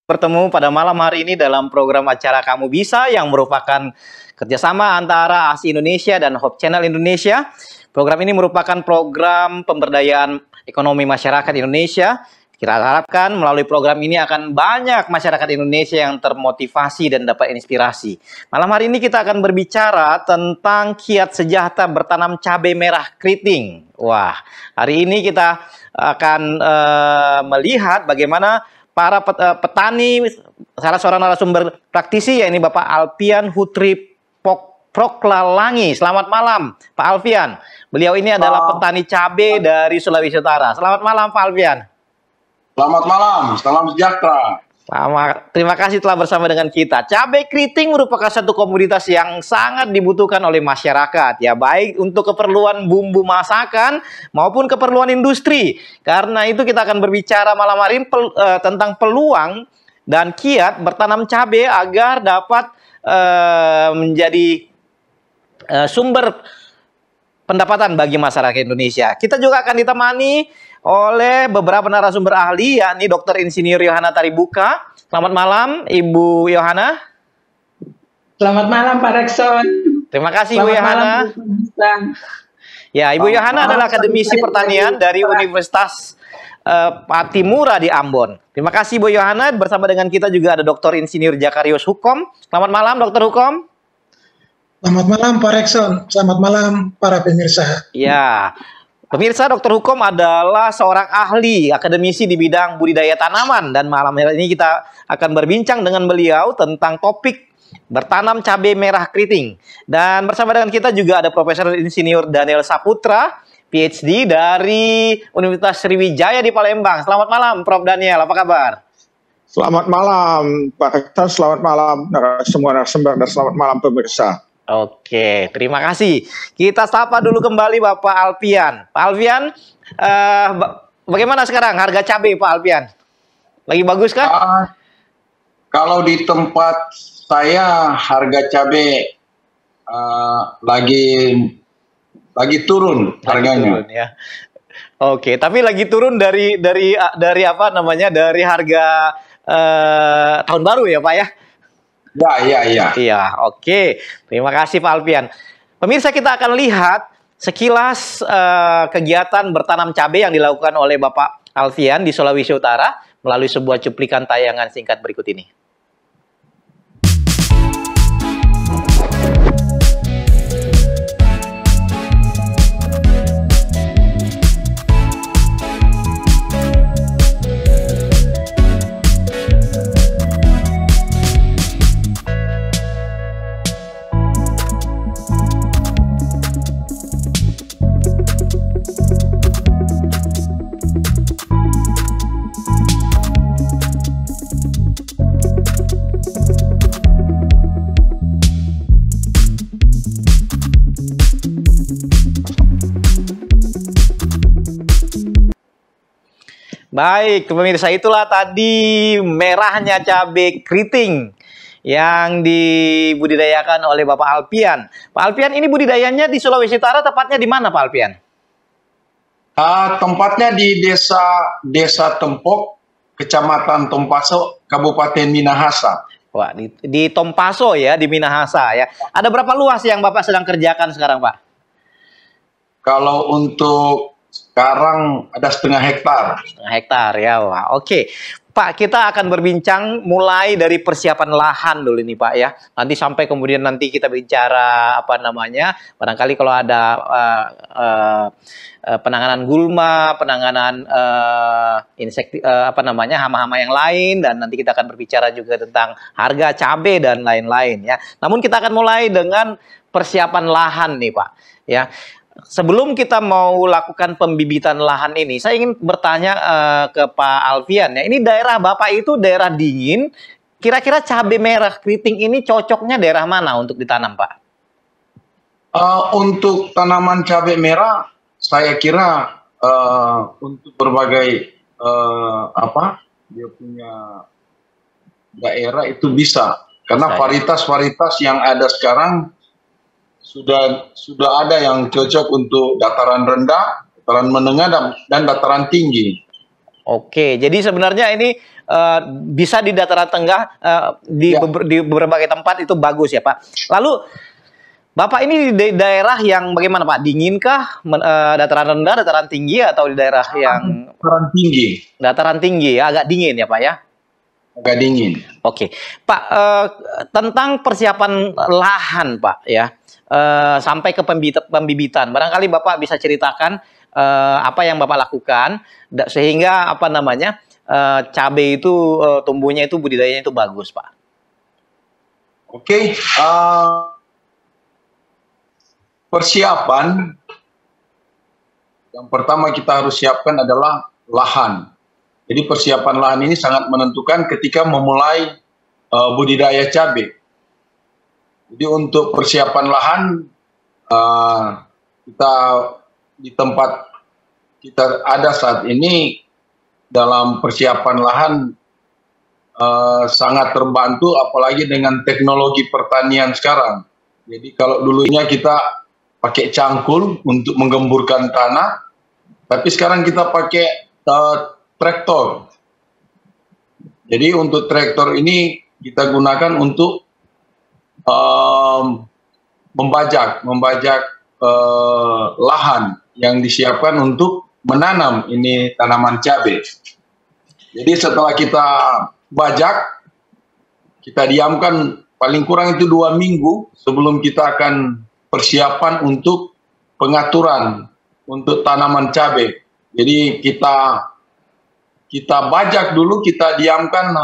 Bertemu pada malam hari ini dalam program acara Kamu Bisa yang merupakan kerjasama antara ASI Indonesia dan Hope Channel Indonesia. Program ini merupakan program pemberdayaan ekonomi masyarakat Indonesia. Kita harapkan melalui program ini akan banyak masyarakat Indonesia yang termotivasi dan dapat inspirasi. Malam hari ini kita akan berbicara tentang kiat sejahtera bertanam cabai merah keriting. Wah, hari ini kita akan melihat bagaimana para petani, salah seorang narasumber praktisi yaitu Bapak Alfian Hutri Proklalangi. Selamat malam Pak Alfian. Beliau ini adalah petani cabai dari Sulawesi Utara. Selamat malam Pak Alfian. Selamat malam, salam sejahtera. Terima kasih telah bersama dengan kita. Cabai keriting merupakan satu komoditas yang sangat dibutuhkan oleh masyarakat, ya, baik untuk keperluan bumbu masakan maupun keperluan industri. Karena itu kita akan berbicara malam hari ini tentang peluang dan kiat bertanam cabai agar dapat menjadi sumber pendapatan bagi masyarakat Indonesia. Kita juga akan ditemani oleh beberapa narasumber ahli, yakni Dr. Insinyur Yohana Taribuka. Selamat malam, Ibu Yohana. Selamat malam, Pak Rekson. Terima kasih, Ibu Yohana. Ya, Ibu Yohana adalah akademisi pertanian dari Universitas Patimura di Ambon. Terima kasih, Bu Yohana. Bersama dengan kita juga ada Dr. Insinyur Jakarius Hukom. Selamat malam, Dr. Hukom. Selamat malam, Pak Rekson. Selamat malam, para pemirsa. Ya. Pemirsa, Dr. Hukom adalah seorang ahli akademisi di bidang budidaya tanaman, dan malam hari ini kita akan berbincang dengan beliau tentang topik bertanam cabai merah keriting. Dan bersama dengan kita juga ada Profesor Insinyur Daniel Saputra, PhD dari Universitas Sriwijaya di Palembang. Selamat malam, Prof. Daniel. Apa kabar? Selamat malam, Pak Rektor. Selamat malam semua narasumber dan selamat malam pemirsa. Oke, terima kasih. Kita sapa dulu kembali Bapak Alfian. Pak Alfian, bagaimana sekarang harga cabai, Pak Alfian? Lagi bagus kah? Kalau di tempat saya harga cabai lagi turun harganya. Turun, ya. Oke, tapi lagi turun dari apa namanya? Dari harga tahun baru ya, Pak ya? Iya, oke. Terima kasih Pak Alfian. Pemirsa, kita akan lihat sekilas kegiatan bertanam cabai yang dilakukan oleh Bapak Alfian di Sulawesi Utara melalui sebuah cuplikan tayangan singkat berikut ini. Baik, pemirsa, itulah tadi merahnya cabai keriting yang dibudidayakan oleh Bapak Alfian. Pak Alfian, ini budidayanya di Sulawesi Utara, tepatnya di mana Pak Alfian? Tempatnya di Desa Tempok, Kecamatan Tompaso, Kabupaten Minahasa. Wah, di Tompaso ya, di Minahasa ya. Ada berapa luas yang Bapak sedang kerjakan sekarang, Pak? Kalau untuk sekarang ada 0,5 hektar. 0,5 hektar ya, wah. Oke. Pak, kita akan berbincang mulai dari persiapan lahan dulu nih Pak ya. Nanti sampai kemudian nanti kita bicara apa namanya, barangkali kalau ada penanganan gulma, penanganan insekti apa namanya, hama-hama yang lain, dan nanti kita akan berbicara juga tentang harga cabai dan lain-lain ya. Namun kita akan mulai dengan persiapan lahan nih Pak ya. sebelum kita mau lakukan pembibitan lahan ini, saya ingin bertanya ke Pak Alfian ya. Ini daerah Bapak itu daerah dingin. Kira-kira cabai merah keriting ini cocoknya daerah mana untuk ditanam, Pak? Untuk tanaman cabai merah, saya kira untuk berbagai dia punya daerah itu bisa, karena varietas-varietas yang ada sekarang sudah ada yang cocok untuk dataran rendah, dataran menengah dan dataran tinggi. Oke, jadi sebenarnya ini bisa di dataran tengah di berbagai tempat itu bagus ya, Pak. Lalu Bapak ini di daerah yang bagaimana, Pak? Dinginkah, dataran rendah, dataran tinggi, atau di daerah yang dataran tinggi? Dataran tinggi ya, agak dingin ya, Pak ya? Agak dingin. Oke, Pak. Tentang persiapan lahan, Pak ya, sampai ke pembibitan. Barangkali Bapak bisa ceritakan apa yang Bapak lakukan sehingga cabai itu tumbuhnya itu budidayanya itu bagus, Pak. Oke. Persiapan yang pertama kita harus siapkan adalah lahan. Jadi persiapan lahan ini sangat menentukan ketika memulai budidaya cabai. Jadi untuk persiapan lahan, kita di tempat kita ada saat ini dalam persiapan lahan sangat terbantu, apalagi dengan teknologi pertanian sekarang. Jadi kalau dulunya kita pakai cangkul untuk menggemburkan tanah, tapi sekarang kita pakai traktor. Jadi untuk traktor ini kita gunakan untuk membajak lahan yang disiapkan untuk menanam ini tanaman cabai. Jadi setelah kita bajak, kita diamkan paling kurang itu 2 minggu sebelum kita akan persiapan untuk pengaturan untuk tanaman cabai. Jadi kita bajak dulu, kita diamkan.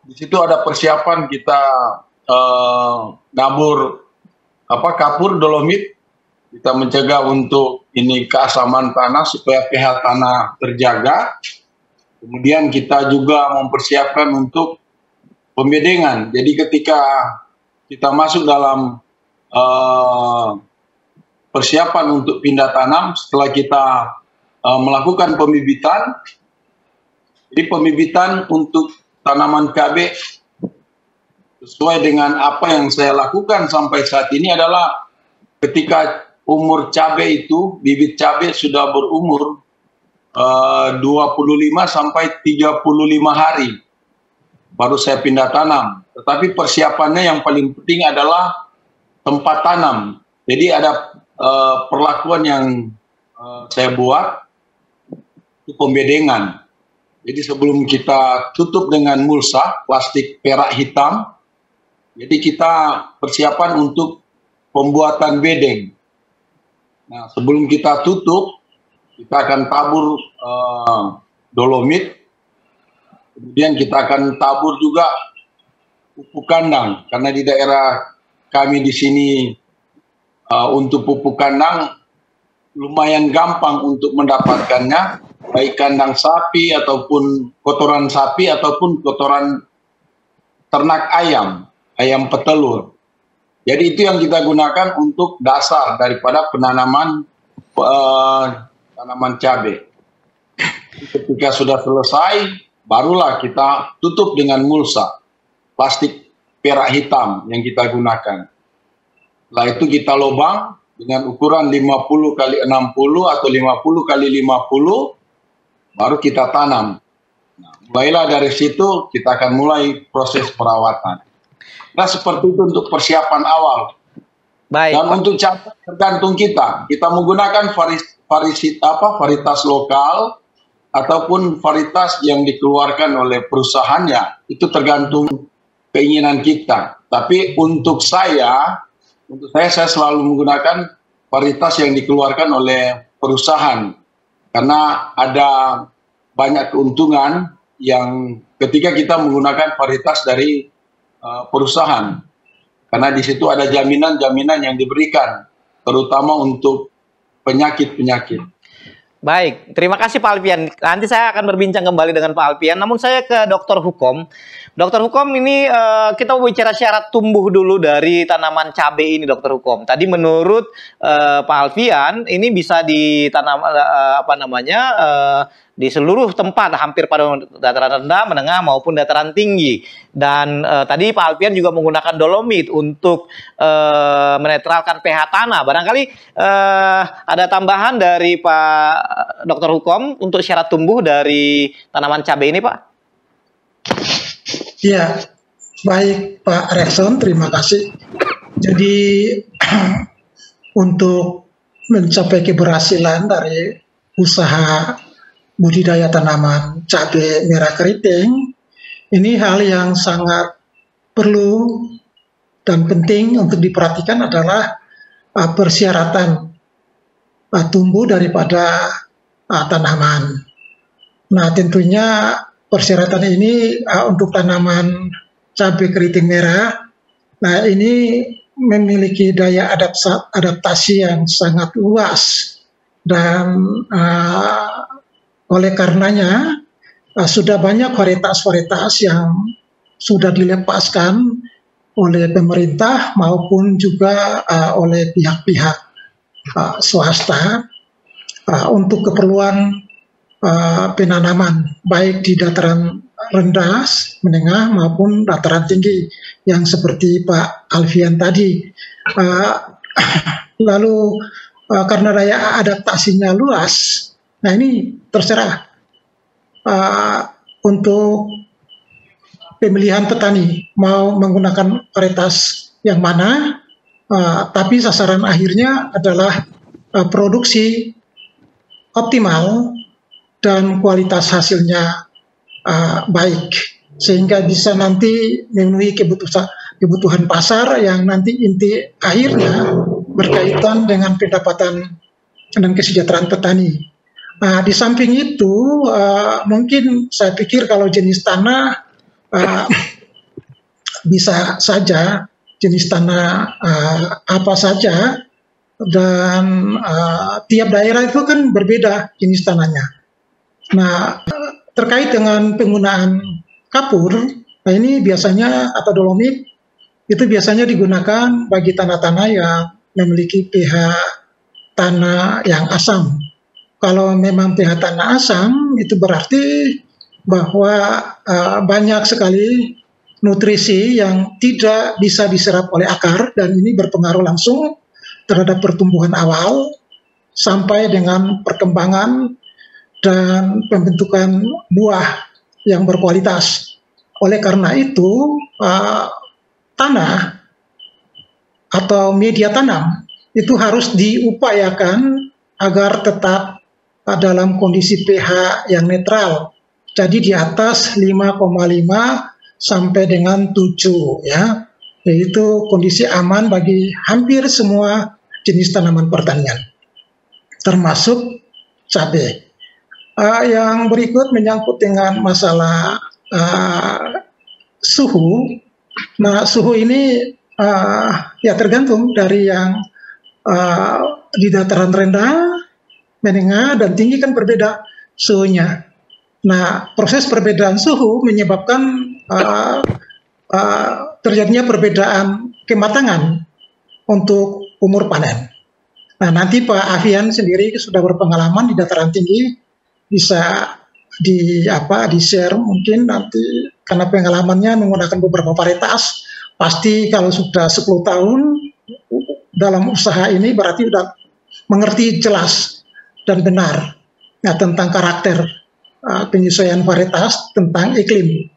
Di situ ada persiapan kita nabur kapur dolomit. Kita mencegah untuk ini keasaman tanah supaya pH tanah terjaga. Kemudian kita juga mempersiapkan untuk pembedengan. Jadi ketika kita masuk dalam persiapan untuk pindah tanam, setelah kita melakukan pembibitan, jadi pembibitan untuk tanaman cabai sesuai dengan apa yang saya lakukan sampai saat ini adalah ketika umur cabai itu, bibit cabai sudah berumur 25 sampai 35 hari baru saya pindah tanam. Tetapi persiapannya yang paling penting adalah tempat tanam. Jadi ada perlakuan yang saya buat itu pembedengan. Jadi sebelum kita tutup dengan mulsa plastik perak hitam, jadi kita persiapan untuk pembuatan bedeng. Nah, sebelum kita tutup, kita akan tabur dolomit, kemudian kita akan tabur juga pupuk kandang, karena di daerah kami di sini untuk pupuk kandang lumayan gampang untuk mendapatkannya, baik kandang sapi ataupun kotoran ternak ayam petelur. Jadi itu yang kita gunakan untuk dasar daripada penanaman tanaman cabai. Ketika sudah selesai, barulah kita tutup dengan mulsa plastik perak hitam yang kita gunakan. Setelah itu kita lubang dengan ukuran 50 x 60 atau 50 x 50, baru kita tanam. Nah, mulailah dari situ kita akan mulai proses perawatan. Nah, seperti itu untuk persiapan awal. Baik. Dan untuk cabai tergantung kita menggunakan varietas lokal ataupun varietas yang dikeluarkan oleh perusahaannya, itu tergantung keinginan kita. Tapi untuk saya selalu menggunakan varietas yang dikeluarkan oleh perusahaan, karena ada banyak keuntungan yang ketika kita menggunakan varietas dari perusahaan, karena di situ ada jaminan-jaminan yang diberikan, terutama untuk penyakit-penyakit. Baik, terima kasih Pak Alfian. Nanti saya akan berbincang kembali dengan Pak Alfian. Namun saya ke Dokter Hukom. Dokter Hukom, ini kita mau bicara syarat tumbuh dulu dari tanaman cabai ini, Dokter Hukom. Tadi menurut Pak Alfian, ini bisa ditanam di seluruh tempat, hampir pada dataran rendah, menengah maupun dataran tinggi. Dan tadi Pak Alfian juga menggunakan dolomit untuk menetralkan pH tanah. Barangkali ada tambahan dari Pak Dokter Hukom untuk syarat tumbuh dari tanaman cabai ini, Pak? Ya, baik Pak Rekson, terima kasih. Jadi untuk mencapai keberhasilan dari usaha budidaya tanaman cabai merah keriting, ini hal yang sangat perlu dan penting untuk diperhatikan adalah persyaratan tumbuh daripada tanaman. Nah, tentunya persyaratan ini untuk tanaman cabai keriting merah, nah ini memiliki daya adaptasi yang sangat luas dan oleh karenanya sudah banyak varietas-varietas yang sudah dilepaskan oleh pemerintah maupun juga oleh pihak-pihak swasta untuk keperluan penanaman baik di dataran rendah, menengah maupun dataran tinggi yang seperti Pak Alfian tadi. Lalu karena daya adaptasinya luas, nah ini terserah untuk pemilihan petani mau menggunakan varietas yang mana, tapi sasaran akhirnya adalah produksi optimal dan kualitas hasilnya baik, sehingga bisa nanti memenuhi kebutuhan pasar yang nanti inti akhirnya berkaitan dengan pendapatan dan kesejahteraan petani. Di samping itu, mungkin saya pikir kalau jenis tanah bisa saja jenis tanah apa saja, dan tiap daerah itu kan berbeda jenis tanahnya. Nah, terkait dengan penggunaan kapur, nah ini biasanya atau dolomit itu biasanya digunakan bagi tanah-tanah yang memiliki pH tanah yang asam. Kalau memang pH tanah asam, itu berarti bahwa banyak sekali nutrisi yang tidak bisa diserap oleh akar, dan ini berpengaruh langsung terhadap pertumbuhan awal sampai dengan perkembangan dan pembentukan buah yang berkualitas. Oleh karena itu, tanah atau media tanam itu harus diupayakan agar tetap dalam kondisi pH yang netral. Jadi di atas 5,5 sampai dengan 7 ya. Yaitu kondisi aman bagi hampir semua jenis tanaman pertanian, termasuk cabai. Yang berikut menyangkut dengan masalah suhu. Nah, suhu ini ya tergantung dari yang di dataran rendah, menengah, dan tinggi kan berbeda suhunya. Nah, proses perbedaan suhu menyebabkan terjadinya perbedaan kematangan untuk umur panen. Nah, nanti Pak Alfian sendiri sudah berpengalaman di dataran tinggi, bisa di-share mungkin nanti, karena pengalamannya menggunakan beberapa varietas. Pasti kalau sudah 10 tahun dalam usaha ini berarti sudah mengerti jelas dan benar tentang karakter penyesuaian varietas, tentang iklim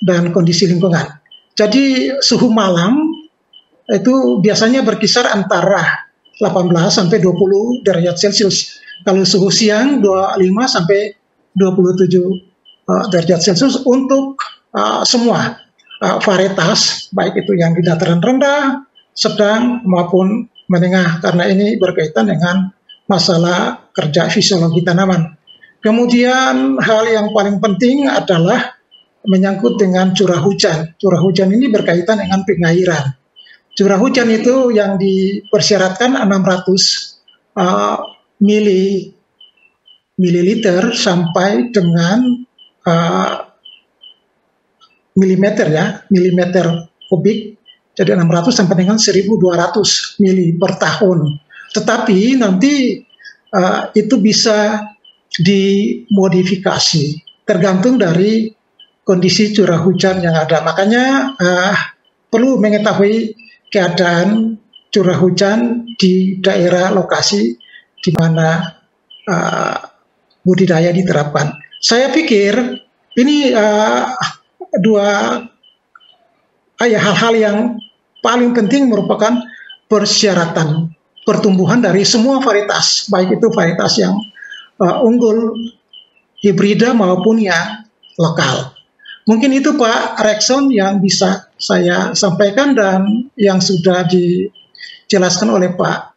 dan kondisi lingkungan. Jadi suhu malam itu biasanya berkisar antara 18 sampai 20 derajat Celcius. Kalau suhu siang 25 sampai 27 derajat Celcius untuk semua varietas, baik itu yang di dataran rendah, sedang maupun menengah, karena ini berkaitan dengan masalah kerja fisiologi tanaman. Kemudian hal yang paling penting adalah menyangkut dengan curah hujan. Curah hujan ini berkaitan dengan pengairan. curah hujan itu yang dipersyaratkan 600 mililiter sampai dengan milimeter ya, milimeter kubik. Jadi 600 sampai dengan 1.200 mili per tahun. Tetapi nanti itu bisa dimodifikasi tergantung dari kondisi curah hujan yang ada. Makanya perlu mengetahui keadaan curah hujan di daerah lokasi di mana budidaya diterapkan. Saya pikir ini hal-hal yang paling penting merupakan persyaratan pertumbuhan dari semua varietas, baik itu varietas yang unggul, hibrida maupun yang lokal. Mungkin itu Pak Rekson yang bisa saya sampaikan dan yang sudah dijelaskan oleh Pak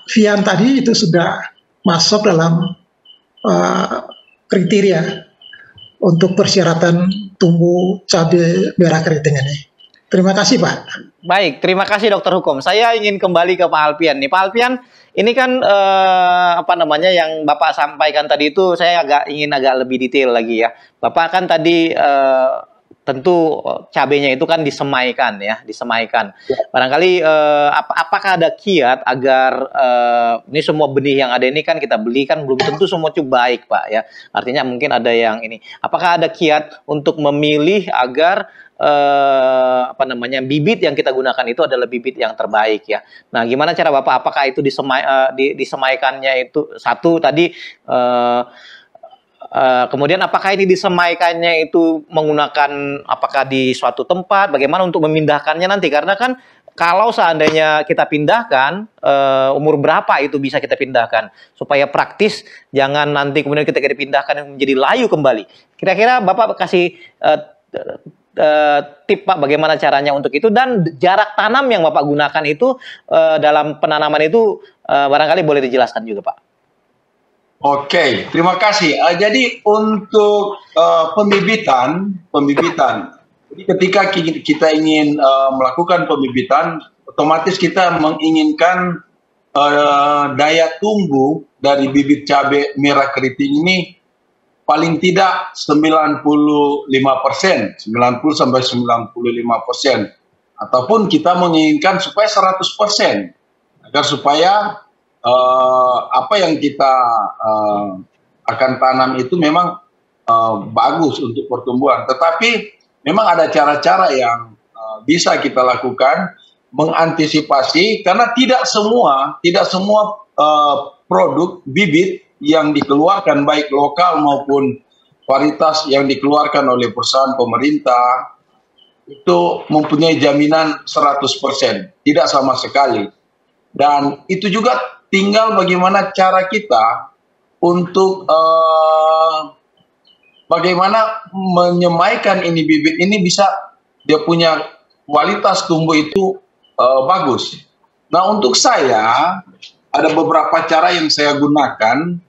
Fian tadi itu sudah masuk dalam kriteria untuk persyaratan tumbuh cabai merah keriting ini. Terima kasih Pak. Baik, terima kasih Dokter Hukum. Saya ingin kembali ke Pak Alpian nih. Pak Alpian, ini kan yang Bapak sampaikan tadi itu saya ingin agak lebih detail lagi ya. Bapak kan tadi tentu cabenya itu kan disemaikan ya, disemaikan. Barangkali apakah ada kiat agar ini semua benih yang ada ini kan kita beli kan belum tentu semua itu baik Pak ya. Artinya mungkin ada yang ini. Apakah ada kiat untuk memilih agar bibit yang kita gunakan itu adalah bibit yang terbaik ya. Nah, gimana cara Bapak? Apakah itu disemaikannya itu satu tadi? Kemudian apakah ini disemaikannya itu menggunakan apakah di suatu tempat? Bagaimana untuk memindahkannya nanti? Karena kan kalau seandainya kita pindahkan, umur berapa itu bisa kita pindahkan supaya praktis, jangan nanti kemudian ketika dipindahkan menjadi layu kembali. Kira-kira Bapak kasih tip Pak bagaimana caranya untuk itu, dan jarak tanam yang Bapak gunakan itu dalam penanaman itu barangkali boleh dijelaskan juga Pak. Oke, terima kasih. Jadi untuk pembibitan, jadi ketika kita ingin melakukan pembibitan, otomatis kita menginginkan daya tumbuh dari bibit cabai merah keriting ini paling tidak 95%, 90 sampai 95%, ataupun kita menginginkan supaya 100%, agar supaya apa yang kita akan tanam itu memang bagus untuk pertumbuhan. Tetapi memang ada cara-cara yang bisa kita lakukan mengantisipasi, karena tidak semua produk bibit yang dikeluarkan baik lokal maupun varietas yang dikeluarkan oleh perusahaan pemerintah itu mempunyai jaminan 100%, tidak sama sekali. Dan itu juga tinggal bagaimana cara kita untuk bagaimana menyemaikan ini bibit ini bisa dia punya kualitas tumbuh itu bagus. Nah, untuk saya ada beberapa cara yang saya gunakan.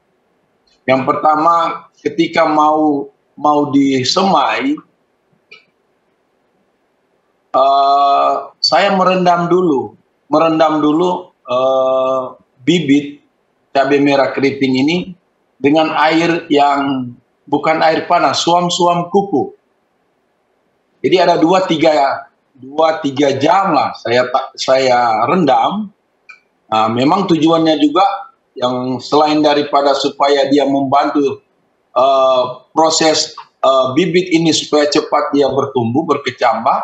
Yang pertama, ketika mau disemai, saya merendam dulu bibit cabai merah keriting ini dengan air yang bukan air panas, suam-suam kuku. Jadi ada 2-3 jam lah saya rendam. Nah, memang tujuannya juga yang selain daripada supaya dia membantu proses bibit ini supaya cepat dia bertumbuh, berkecambah.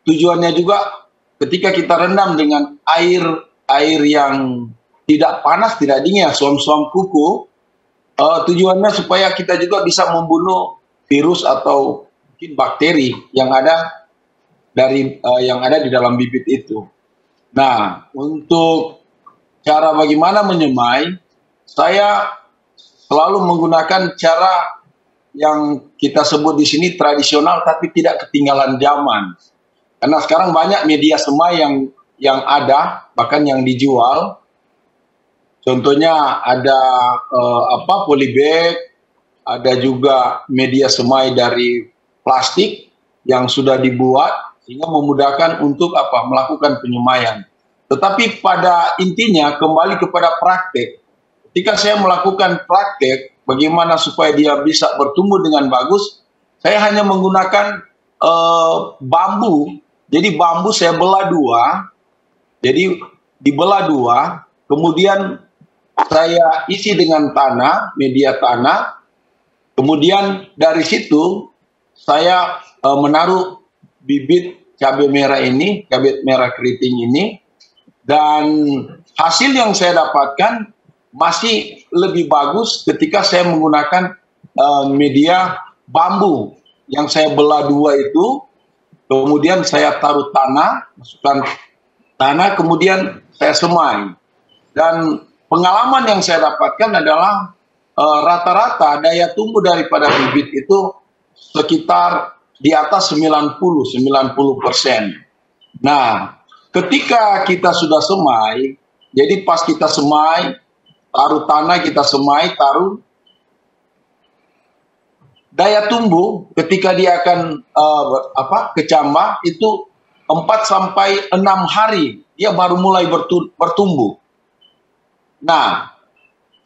Tujuannya juga ketika kita rendam dengan air yang tidak panas, tidak dingin, suam-suam kuku, tujuannya supaya kita juga bisa membunuh virus atau mungkin bakteri yang ada di dalam bibit itu. Nah, untuk cara bagaimana menyemai, saya selalu menggunakan cara yang kita sebut di sini tradisional tapi tidak ketinggalan zaman. Karena sekarang banyak media semai yang ada, bahkan yang dijual. Contohnya ada polybag, ada juga media semai dari plastik yang sudah dibuat sehingga memudahkan untuk apa? Melakukan penyemaian. Tetapi pada intinya kembali kepada praktek. Ketika saya melakukan praktek, bagaimana supaya dia bisa bertumbuh dengan bagus, saya hanya menggunakan bambu. Jadi bambu saya belah dua, jadi dibelah dua, kemudian saya isi dengan tanah, media tanah, kemudian dari situ saya menaruh bibit cabai merah ini, cabai merah keriting ini, dan hasil yang saya dapatkan masih lebih bagus ketika saya menggunakan media bambu yang saya belah dua itu, kemudian saya taruh tanah, masukkan tanah, kemudian saya semai. Dan pengalaman yang saya dapatkan adalah rata-rata daya tumbuh daripada bibit itu sekitar di atas 90%. Nah, ketika kita sudah semai, jadi pas kita semai, taruh tanah, kita semai, taruh, daya tumbuh ketika dia akan kecambah itu 4-6 hari dia baru mulai bertumbuh. Nah,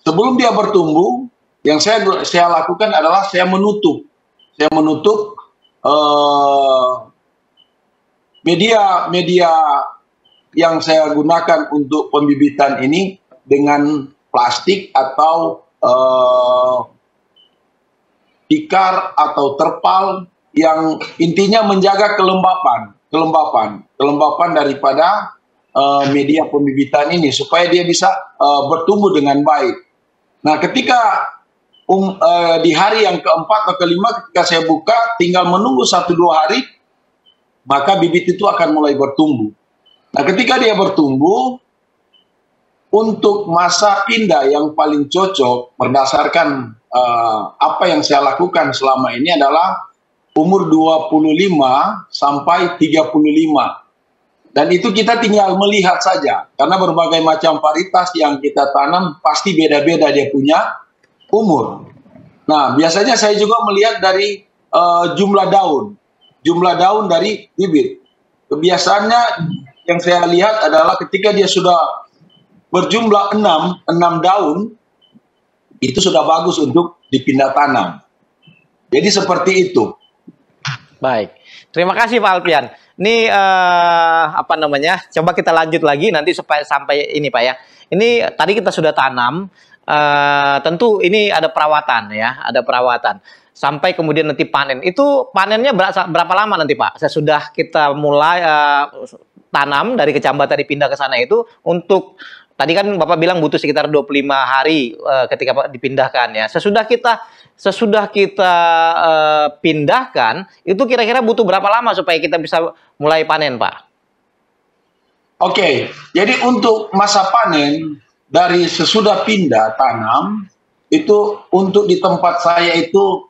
sebelum dia bertumbuh, yang saya lakukan adalah saya menutup media yang saya gunakan untuk pembibitan ini dengan plastik atau tikar atau terpal yang intinya menjaga kelembapan daripada media pembibitan ini supaya dia bisa bertumbuh dengan baik. Nah, ketika di hari yang keempat atau kelima ketika saya buka, tinggal menunggu 1-2 hari, maka bibit itu akan mulai bertumbuh. Nah, ketika dia bertumbuh, untuk masa pindah yang paling cocok berdasarkan apa yang saya lakukan selama ini adalah umur 25 sampai 35. Dan itu kita tinggal melihat saja, karena berbagai macam varietas yang kita tanam pasti beda-beda dia punya umur. Nah, biasanya saya juga melihat dari jumlah daun dari bibit. Kebiasaannya yang saya lihat adalah ketika dia sudah berjumlah 6 daun, itu sudah bagus untuk dipindah tanam. Jadi seperti itu. Baik, terima kasih Pak Alfian. Ini coba kita lanjut lagi nanti supaya sampai ini Pak ya. Ini tadi kita sudah tanam, tentu ini ada perawatan ya, ada perawatan. Sampai kemudian nanti panen. Itu panennya berapa lama nanti Pak? Sesudah kita mulai tanam dari kecamatan dipindah ke sana itu untuk tadi kan Bapak bilang butuh sekitar 25 hari ketika dipindahkan ya. Sesudah kita pindahkan, itu kira-kira butuh berapa lama supaya kita bisa mulai panen, Pak? Oke, jadi untuk masa panen dari sesudah pindah tanam, itu untuk di tempat saya itu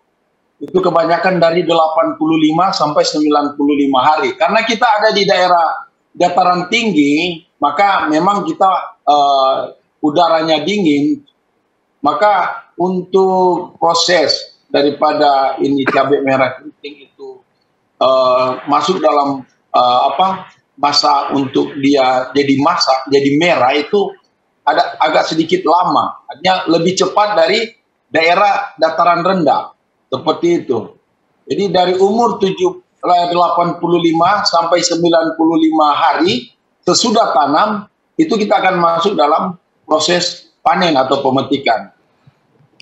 kebanyakan dari 85 sampai 95 hari. Karena kita ada di daerah dataran tinggi, maka memang kita udaranya dingin, maka untuk proses daripada ini cabai merah keriting itu masuk dalam masa untuk dia jadi masak, jadi merah itu agak sedikit lama, artinya lebih cepat dari daerah dataran rendah, seperti itu. Jadi dari umur 85 sampai 95 hari sesudah tanam, itu kita akan masuk dalam proses panen atau pemetikan.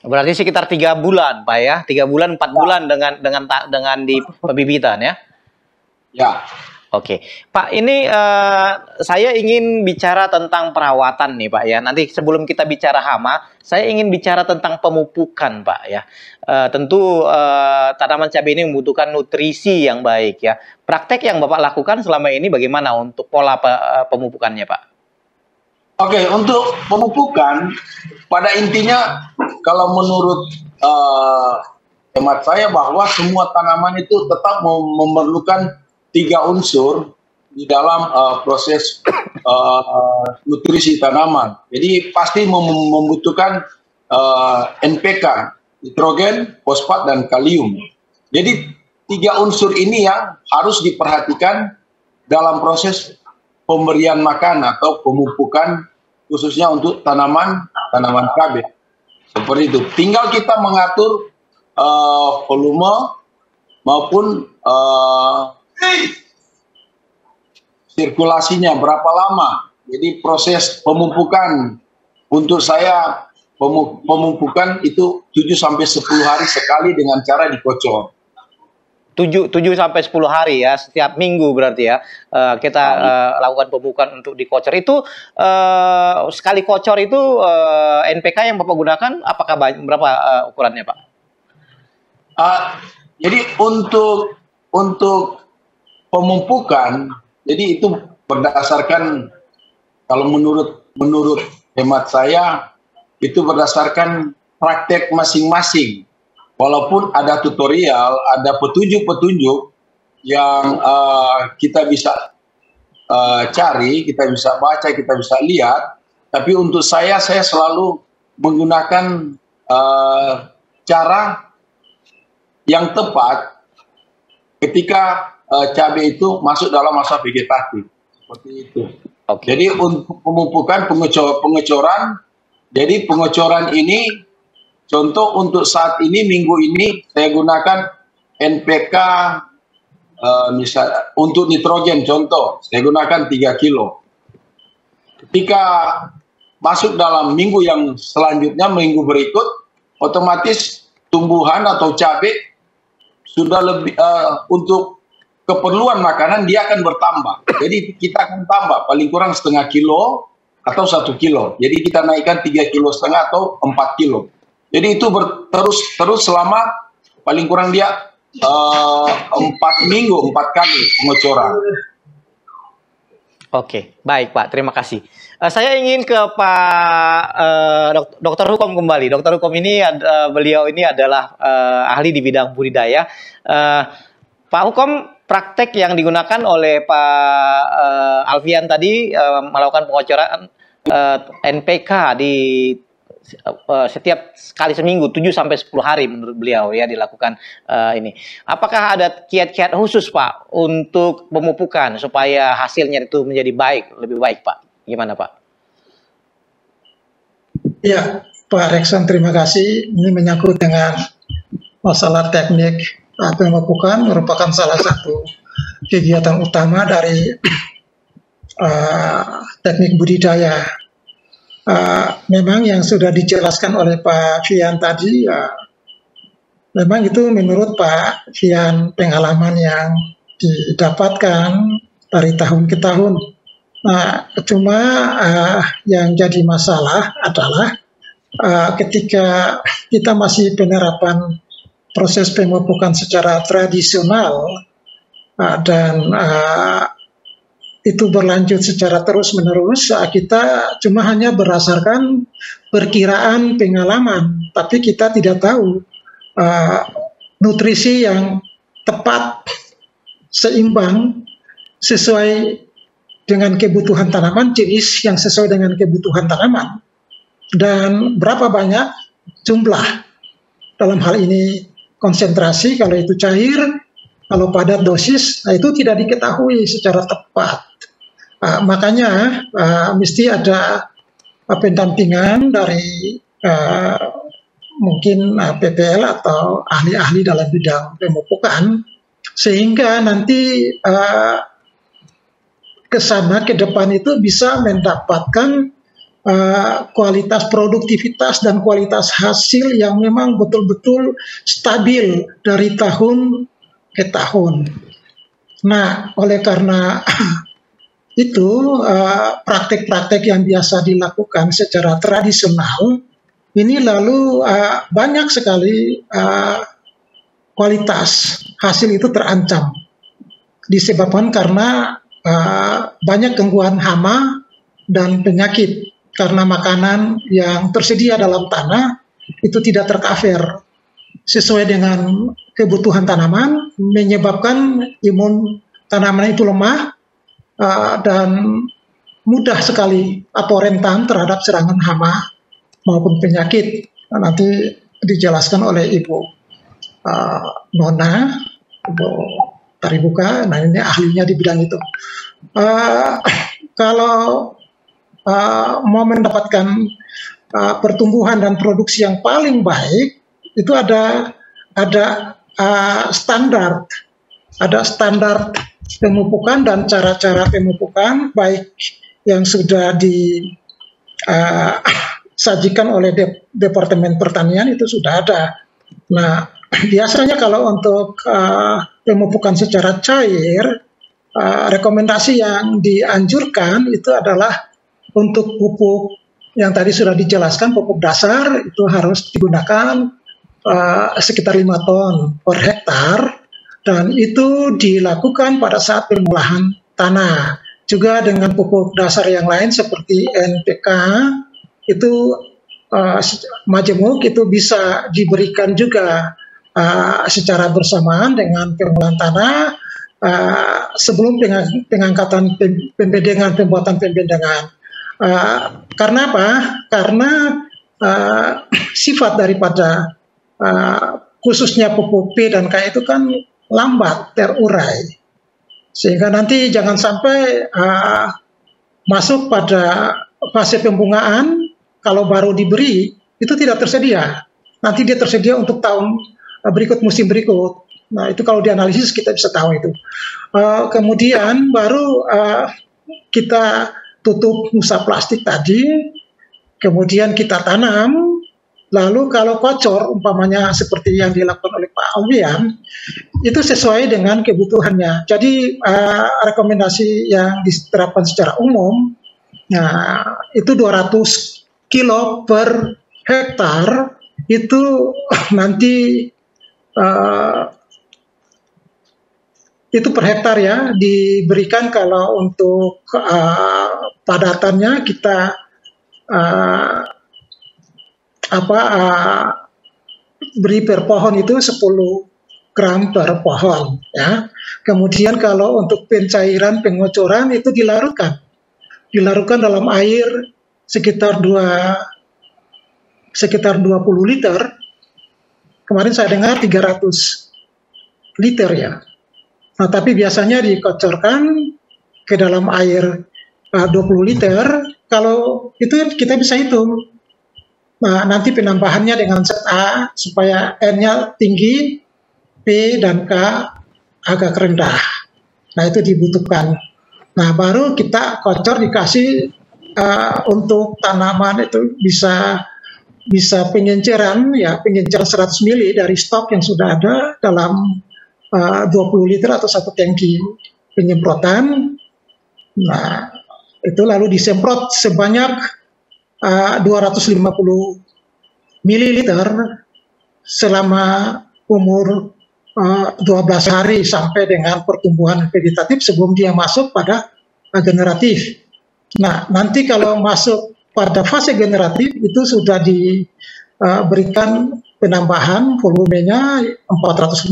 Berarti sekitar 3 bulan, Pak ya, 3 bulan, 4 bulan dengan di pembibitan ya. Ya. Oke, Pak, ini saya ingin bicara tentang perawatan nih, Pak ya. Nanti sebelum kita bicara hama, saya ingin bicara tentang pemupukan, Pak ya. Tentu tanaman cabai ini membutuhkan nutrisi yang baik ya. Praktek yang Bapak lakukan selama ini bagaimana untuk pola pemupukannya, Pak? Oke, untuk pemupukan, pada intinya kalau menurut hemat saya bahwa semua tanaman itu tetap memerlukan 3 unsur di dalam proses nutrisi tanaman. Jadi pasti membutuhkan NPK, nitrogen, fosfat, dan kalium. Jadi tiga unsur ini yang harus diperhatikan dalam proses pemberian makan atau pemupukan khususnya untuk tanaman cabai. Seperti itu. Tinggal kita mengatur volume maupun sirkulasinya berapa lama. Jadi proses pemupukan untuk saya pemupukan itu 7-10 hari sekali dengan cara dikocor. 7 sampai 10 hari ya, setiap minggu berarti ya. Kita lakukan pemupukan untuk dikocor. Itu sekali kocor itu NPK yang Bapak gunakan apakah berapa ukurannya, Pak? Jadi untuk pemupukan, jadi itu berdasarkan, kalau menurut hemat saya itu berdasarkan praktek masing-masing. Walaupun ada tutorial, ada petunjuk-petunjuk yang kita bisa cari, kita bisa baca, kita bisa lihat. Tapi untuk saya selalu menggunakan cara yang tepat ketika cabai itu masuk dalam masa vegetatif. Seperti itu. Okay. Jadi untuk pemupukan pengecoran, jadi pengecoran ini contoh untuk saat ini, minggu ini, saya gunakan NPK, misal untuk nitrogen contoh, saya gunakan 3 kilo. Ketika masuk dalam minggu yang selanjutnya, minggu berikut, otomatis tumbuhan atau cabai sudah lebih, untuk keperluan makanan dia akan bertambah. Jadi kita akan tambah paling kurang setengah kilo atau 1 kilo. Jadi kita naikkan 3,5 kilo atau 4 kilo. Jadi itu terus selama paling kurang dia 4 minggu, 4 kali pengecoran. Oke, baik Pak, terima kasih. Saya ingin ke Pak Dokter Hukom kembali. Dokter Hukom ini beliau ini adalah ahli di bidang budidaya. Pak Hukom, praktek yang digunakan oleh Pak Alfian tadi melakukan pengecoran NPK di setiap kali seminggu 7 sampai 10 hari menurut beliau ya dilakukan ini. Apakah ada kiat-kiat khusus Pak untuk pemupukan supaya hasilnya itu menjadi lebih baik Pak? Gimana Pak? Ya, Pak Rekson, terima kasih. Ini menyangkut dengan masalah teknik pemupukan, merupakan salah satu kegiatan utama dari teknik budidaya. Memang yang sudah dijelaskan oleh Pak Fian tadi, memang itu menurut Pak Fian pengalaman yang didapatkan dari tahun ke tahun. Nah, cuma yang jadi masalah adalah ketika kita masih penerapan proses pemupukan secara tradisional dan itu berlanjut secara terus-menerus, kita cuma hanya berdasarkan perkiraan pengalaman, tapi kita tidak tahu nutrisi yang tepat, seimbang, sesuai dengan kebutuhan tanaman, jenis yang sesuai dengan kebutuhan tanaman, dan berapa banyak jumlah. Dalam hal ini konsentrasi, kalau itu cair, kalau padat dosis, nah itu tidak diketahui secara tepat. Makanya mesti ada pendampingan dari mungkin PPL atau ahli-ahli dalam bidang pemupukan, sehingga nanti ke sana ke depan itu bisa mendapatkan kualitas produktivitas dan kualitas hasil yang memang betul-betul stabil dari tahun ke tahun. Nah, oleh karena itu praktek-praktek yang biasa dilakukan secara tradisional ini lalu banyak sekali kualitas hasil itu terancam disebabkan karena banyak gangguan hama dan penyakit karena makanan yang tersedia dalam tanah itu tidak tercover sesuai dengan kebutuhan tanaman, menyebabkan imun tanaman itu lemah dan mudah sekali atau rentan terhadap serangan hama maupun penyakit. Nanti dijelaskan oleh Ibu Nona Taribuka. Nah, ini ahlinya di bidang itu. Kalau mau mendapatkan pertumbuhan dan produksi yang paling baik, itu ada standar pemupukan dan cara-cara pemupukan, baik yang sudah disajikan oleh Departemen Pertanian itu sudah ada. Nah, biasanya kalau untuk pemupukan secara cair, rekomendasi yang dianjurkan itu adalah untuk pupuk yang tadi sudah dijelaskan, pupuk dasar itu harus digunakan sekitar 5 ton per hektar, dan itu dilakukan pada saat pengolahan tanah. Juga dengan pupuk dasar yang lain seperti NPK itu majemuk itu bisa diberikan juga secara bersamaan dengan pengolahan tanah sebelum pengangkatan pembuatan pembedengan. Karena apa? Karena sifat daripada khususnya pupuk P dan K itu kan lambat terurai, sehingga nanti jangan sampai masuk pada fase pembungaan, kalau baru diberi itu tidak tersedia, nanti dia tersedia untuk tahun berikut, musim berikut. Nah, itu kalau dianalisis kita bisa tahu itu. Kemudian baru kita tutup musa plastik tadi, kemudian kita tanam. Lalu kalau kocor, umpamanya seperti yang dilakukan oleh Pak Alfian, itu sesuai dengan kebutuhannya. Jadi rekomendasi yang diterapkan secara umum, nah, itu 200 kilo per hektar, itu nanti itu per hektar ya, diberikan. Kalau untuk padatannya kita beri per pohon itu 10 gram per pohon ya. Kemudian kalau untuk pencairan pengocoran itu dilarutkan dalam air sekitar 20 liter. Kemarin saya dengar 300 liter ya. Nah, tapi biasanya dikocorkan ke dalam air 20 liter. Kalau itu kita bisa hitung. Nah, nanti penambahannya dengan set A supaya N-nya tinggi, P dan K agak rendah. Nah, itu dibutuhkan. Nah, baru kita kocor dikasih untuk tanaman itu bisa pengenceran ya, pengenceran 100 ml dari stok yang sudah ada dalam 20 liter atau 1 tangki penyemprotan. Nah, itu lalu disemprot sebanyak 250 ml selama umur 12 hari sampai dengan pertumbuhan vegetatif sebelum dia masuk pada generatif. Nah, nanti kalau masuk pada fase generatif itu sudah diberikan penambahan volumenya 450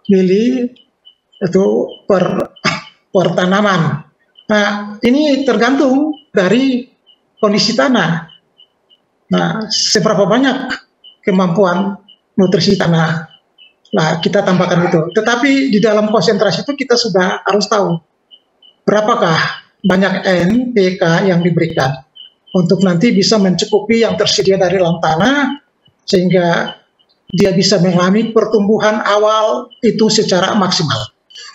ml itu per tanaman. Nah, ini tergantung dari kondisi tanah. Nah, seberapa banyak kemampuan nutrisi tanah. Nah, kita tambahkan itu. Tetapi di dalam konsentrasi itu kita sudah harus tahu berapakah banyak N, P, K yang diberikan untuk nanti bisa mencukupi yang tersedia dari dalam tanah sehingga dia bisa mengalami pertumbuhan awal itu secara maksimal.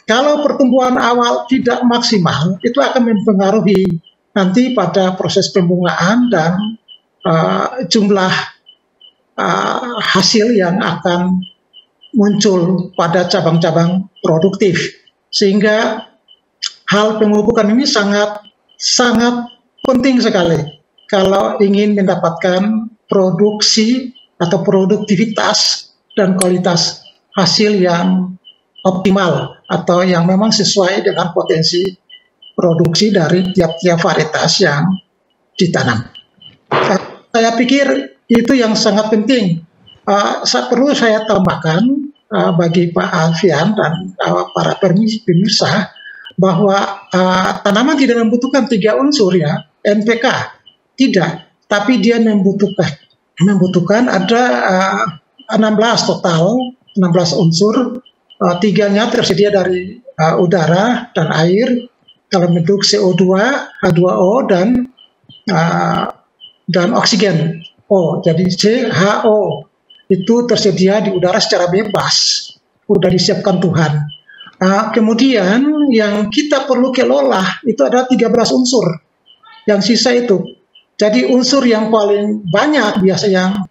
Kalau pertumbuhan awal tidak maksimal, itu akan mempengaruhi nanti pada proses pembungaan dan jumlah hasil yang akan muncul pada cabang-cabang produktif. Sehingga hal pemupukan ini sangat penting sekali kalau ingin mendapatkan produksi atau produktivitas dan kualitas hasil yang optimal atau yang memang sesuai dengan potensi produksi dari tiap-tiap varietas yang ditanam. Saya pikir itu yang sangat penting. Perlu saya tambahkan bagi Pak Alfian dan para pemirsa bahwa tanaman tidak membutuhkan 3 unsur ya, NPK tidak, tapi dia membutuhkan ada 16 total, 16 unsur tiganya tersedia dari udara dan air dalam bentuk CO2, H2O dan oksigen O. Jadi CHO itu tersedia di udara secara bebas, sudah disiapkan Tuhan. Kemudian yang kita perlu kelola itu ada 13 unsur. Yang sisa itu. Jadi unsur yang paling banyak biasa yang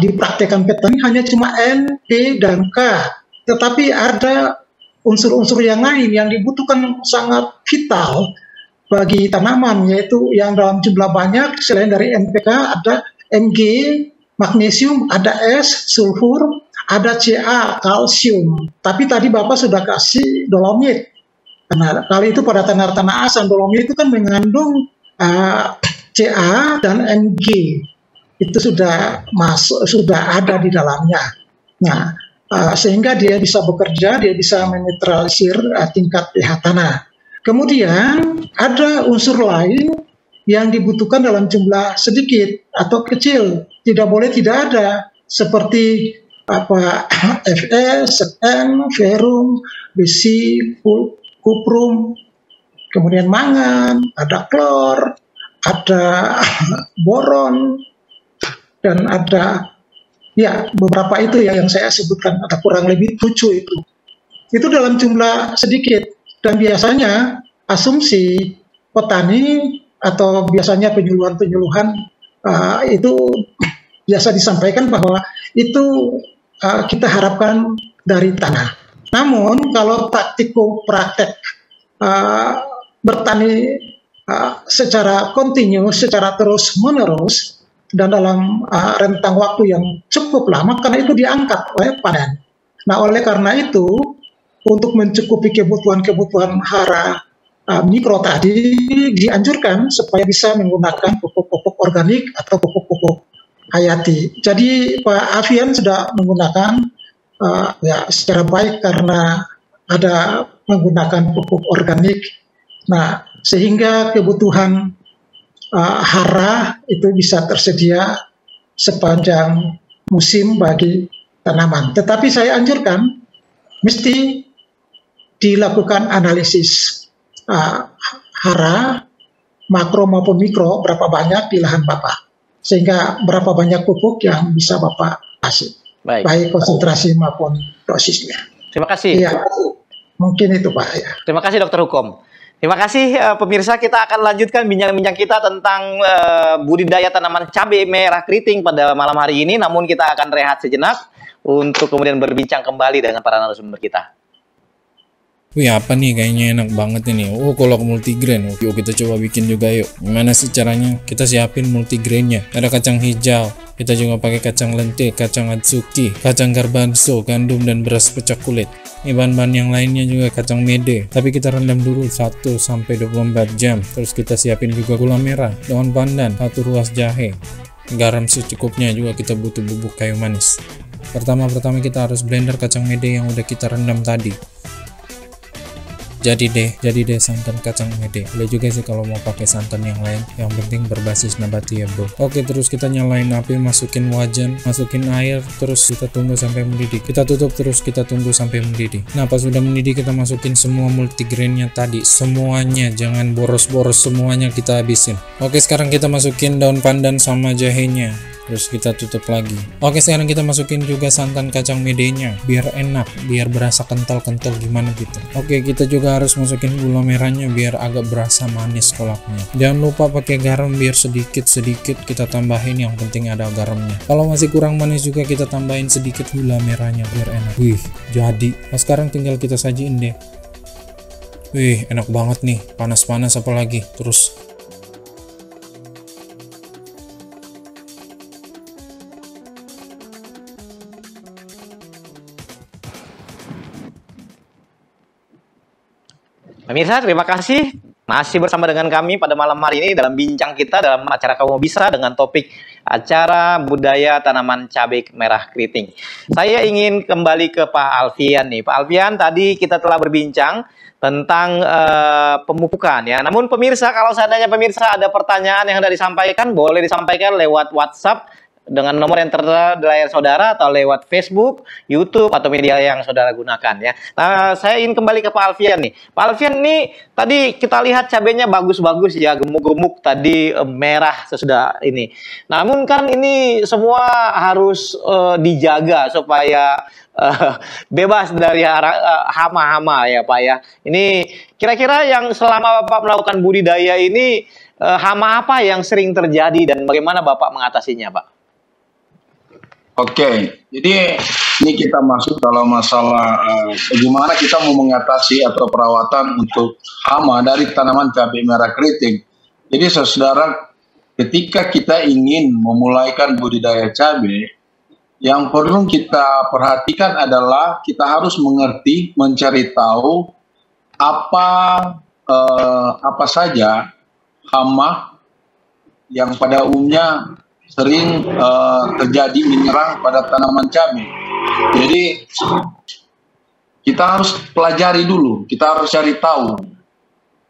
dipraktekkan petani hanya cuma N, P, dan K. Tetapi ada unsur-unsur yang lain yang dibutuhkan sangat vital bagi tanaman, yaitu yang dalam jumlah banyak selain dari NPK ada Mg, magnesium, ada S, sulfur, ada Ca, kalsium. Tapi tadi Bapak sudah kasih dolomit. Nah, kali itu pada tanah-tanah asam, dolomit itu kan mengandung Ca dan Mg. Itu sudah masuk, sudah ada di dalamnya. Nah, sehingga dia bisa bekerja, dia bisa menetralisir tingkat pH tanah. Kemudian ada unsur lain yang dibutuhkan dalam jumlah sedikit atau kecil, tidak boleh tidak ada, seperti Fs, N, ferum, besi, kuprum, kemudian mangan, ada klor, ada boron, dan ada beberapa itu ya yang saya sebutkan, ada kurang lebih 7 itu. Itu dalam jumlah sedikit, dan biasanya asumsi petani atau biasanya penyuluhan-penyuluhan itu biasa disampaikan bahwa itu kita harapkan dari tanah. Namun kalau praktek bertani secara kontinu, secara terus-menerus, dan dalam rentang waktu yang cukup lama, karena itu diangkat oleh panen. Nah, oleh karena itu, untuk mencukupi kebutuhan hara mikro tadi, dianjurkan supaya bisa menggunakan pupuk-pupuk organik atau pupuk-pupuk hayati. Jadi Pak Alfian sudah menggunakan secara baik karena ada menggunakan pupuk organik. Nah, sehingga kebutuhan hara itu bisa tersedia sepanjang musim bagi tanaman. Tetapi saya anjurkan mesti dilakukan analisis hara makro maupun mikro, berapa banyak di lahan Bapak, sehingga berapa banyak pupuk yang bisa Bapak kasih, baik konsentrasi maupun dosisnya. Terima kasih. Ya, mungkin itu Pak. Ya. Terima kasih Dokter Hukum. Terima kasih pemirsa, kita akan lanjutkan bincang-bincang kita tentang budidaya tanaman cabai merah keriting pada malam hari ini. Namun kita akan rehat sejenak untuk kemudian berbincang kembali dengan para narasumber kita. Wih, apa nih, kayaknya enak banget ini. Oh, kolak multigrain. Yuk kita coba bikin juga yuk. Gimana sih caranya? Kita siapin multigrainnya. Ada kacang hijau, kita juga pakai kacang lentik, kacang atsuki, kacang garbanzo, gandum, dan beras pecah kulit. Ini bahan-bahan yang lainnya juga kacang mede, tapi kita rendam dulu 1-24 jam. Terus kita siapin juga gula merah, daun pandan, 1 ruas jahe, garam secukupnya, juga kita butuh bubuk kayu manis. Pertama kita harus blender kacang mede yang udah kita rendam tadi. Jadi deh santan kacang mede. Boleh juga sih kalau mau pakai santan yang lain, yang penting berbasis nabati ya bro. Oke, terus kita nyalain api, masukin wajan, masukin air, terus kita tunggu sampai mendidih. Kita tutup, terus kita tunggu sampai mendidih. Nah, pas sudah mendidih kita masukin semua multigrainnya tadi, semuanya, jangan boros-boros, semuanya kita habisin. Oke, sekarang kita masukin daun pandan sama jahenya, terus kita tutup lagi. Oke, sekarang kita masukin juga santan kacang medenya, biar enak, biar berasa kental-kental gimana gitu. Oke, kita juga harus masukin gula merahnya biar agak berasa manis kolaknya. Jangan lupa pakai garam, biar sedikit-sedikit kita tambahin, yang penting ada garamnya. Kalau masih kurang manis juga kita tambahin sedikit gula merahnya biar enak. Wih, jadi. Nah, sekarang tinggal kita sajiin deh. Wih, enak banget nih, panas-panas apalagi. Terus pemirsa, terima kasih masih bersama dengan kami pada malam hari ini dalam bincang kita dalam acara Kamu Bisa dengan topik acara budaya tanaman cabai merah keriting. Saya ingin kembali ke Pak Alfian nih. Pak Alfian, tadi kita telah berbincang tentang pemupukan ya. Namun pemirsa, kalau seandainya pemirsa ada pertanyaan yang hendak disampaikan, boleh disampaikan lewat WhatsApp dengan nomor yang tertera di layar saudara atau lewat Facebook, YouTube, atau media yang saudara gunakan ya. Nah, saya ingin kembali ke Pak Alfian nih. Pak Alfian nih, tadi kita lihat cabenya bagus-bagus ya, gemuk-gemuk tadi, merah sesudah ini. Namun kan ini semua harus dijaga supaya bebas dari hama-hama ya Pak ya. Ini kira-kira yang selama Bapak melakukan budidaya ini, hama apa yang sering terjadi dan bagaimana Bapak mengatasinya Pak? Oke, jadi ini kita masuk dalam masalah bagaimana kita mau mengatasi atau perawatan untuk hama dari tanaman cabai merah keriting. Jadi saudara, ketika kita ingin memulaikan budidaya cabai, yang perlu kita perhatikan adalah kita harus mengerti, mencari tahu apa saja hama yang pada umumnya sering terjadi menyerang pada tanaman cabai. Jadi kita harus pelajari dulu, kita harus cari tahu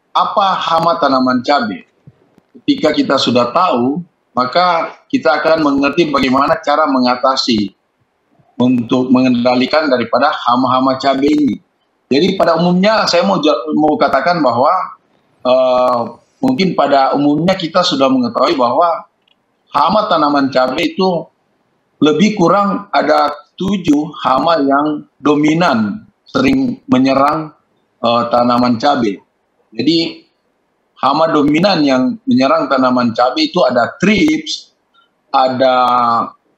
apa hama tanaman cabai. Ketika kita sudah tahu, maka kita akan mengerti bagaimana cara mengatasi untuk mengendalikan daripada hama-hama cabai ini. Jadi pada umumnya saya mau katakan bahwa mungkin pada umumnya kita sudah mengetahui bahwa hama tanaman cabai itu lebih kurang ada 7 hama yang dominan sering menyerang tanaman cabai. Jadi hama dominan yang menyerang tanaman cabai itu ada thrips, ada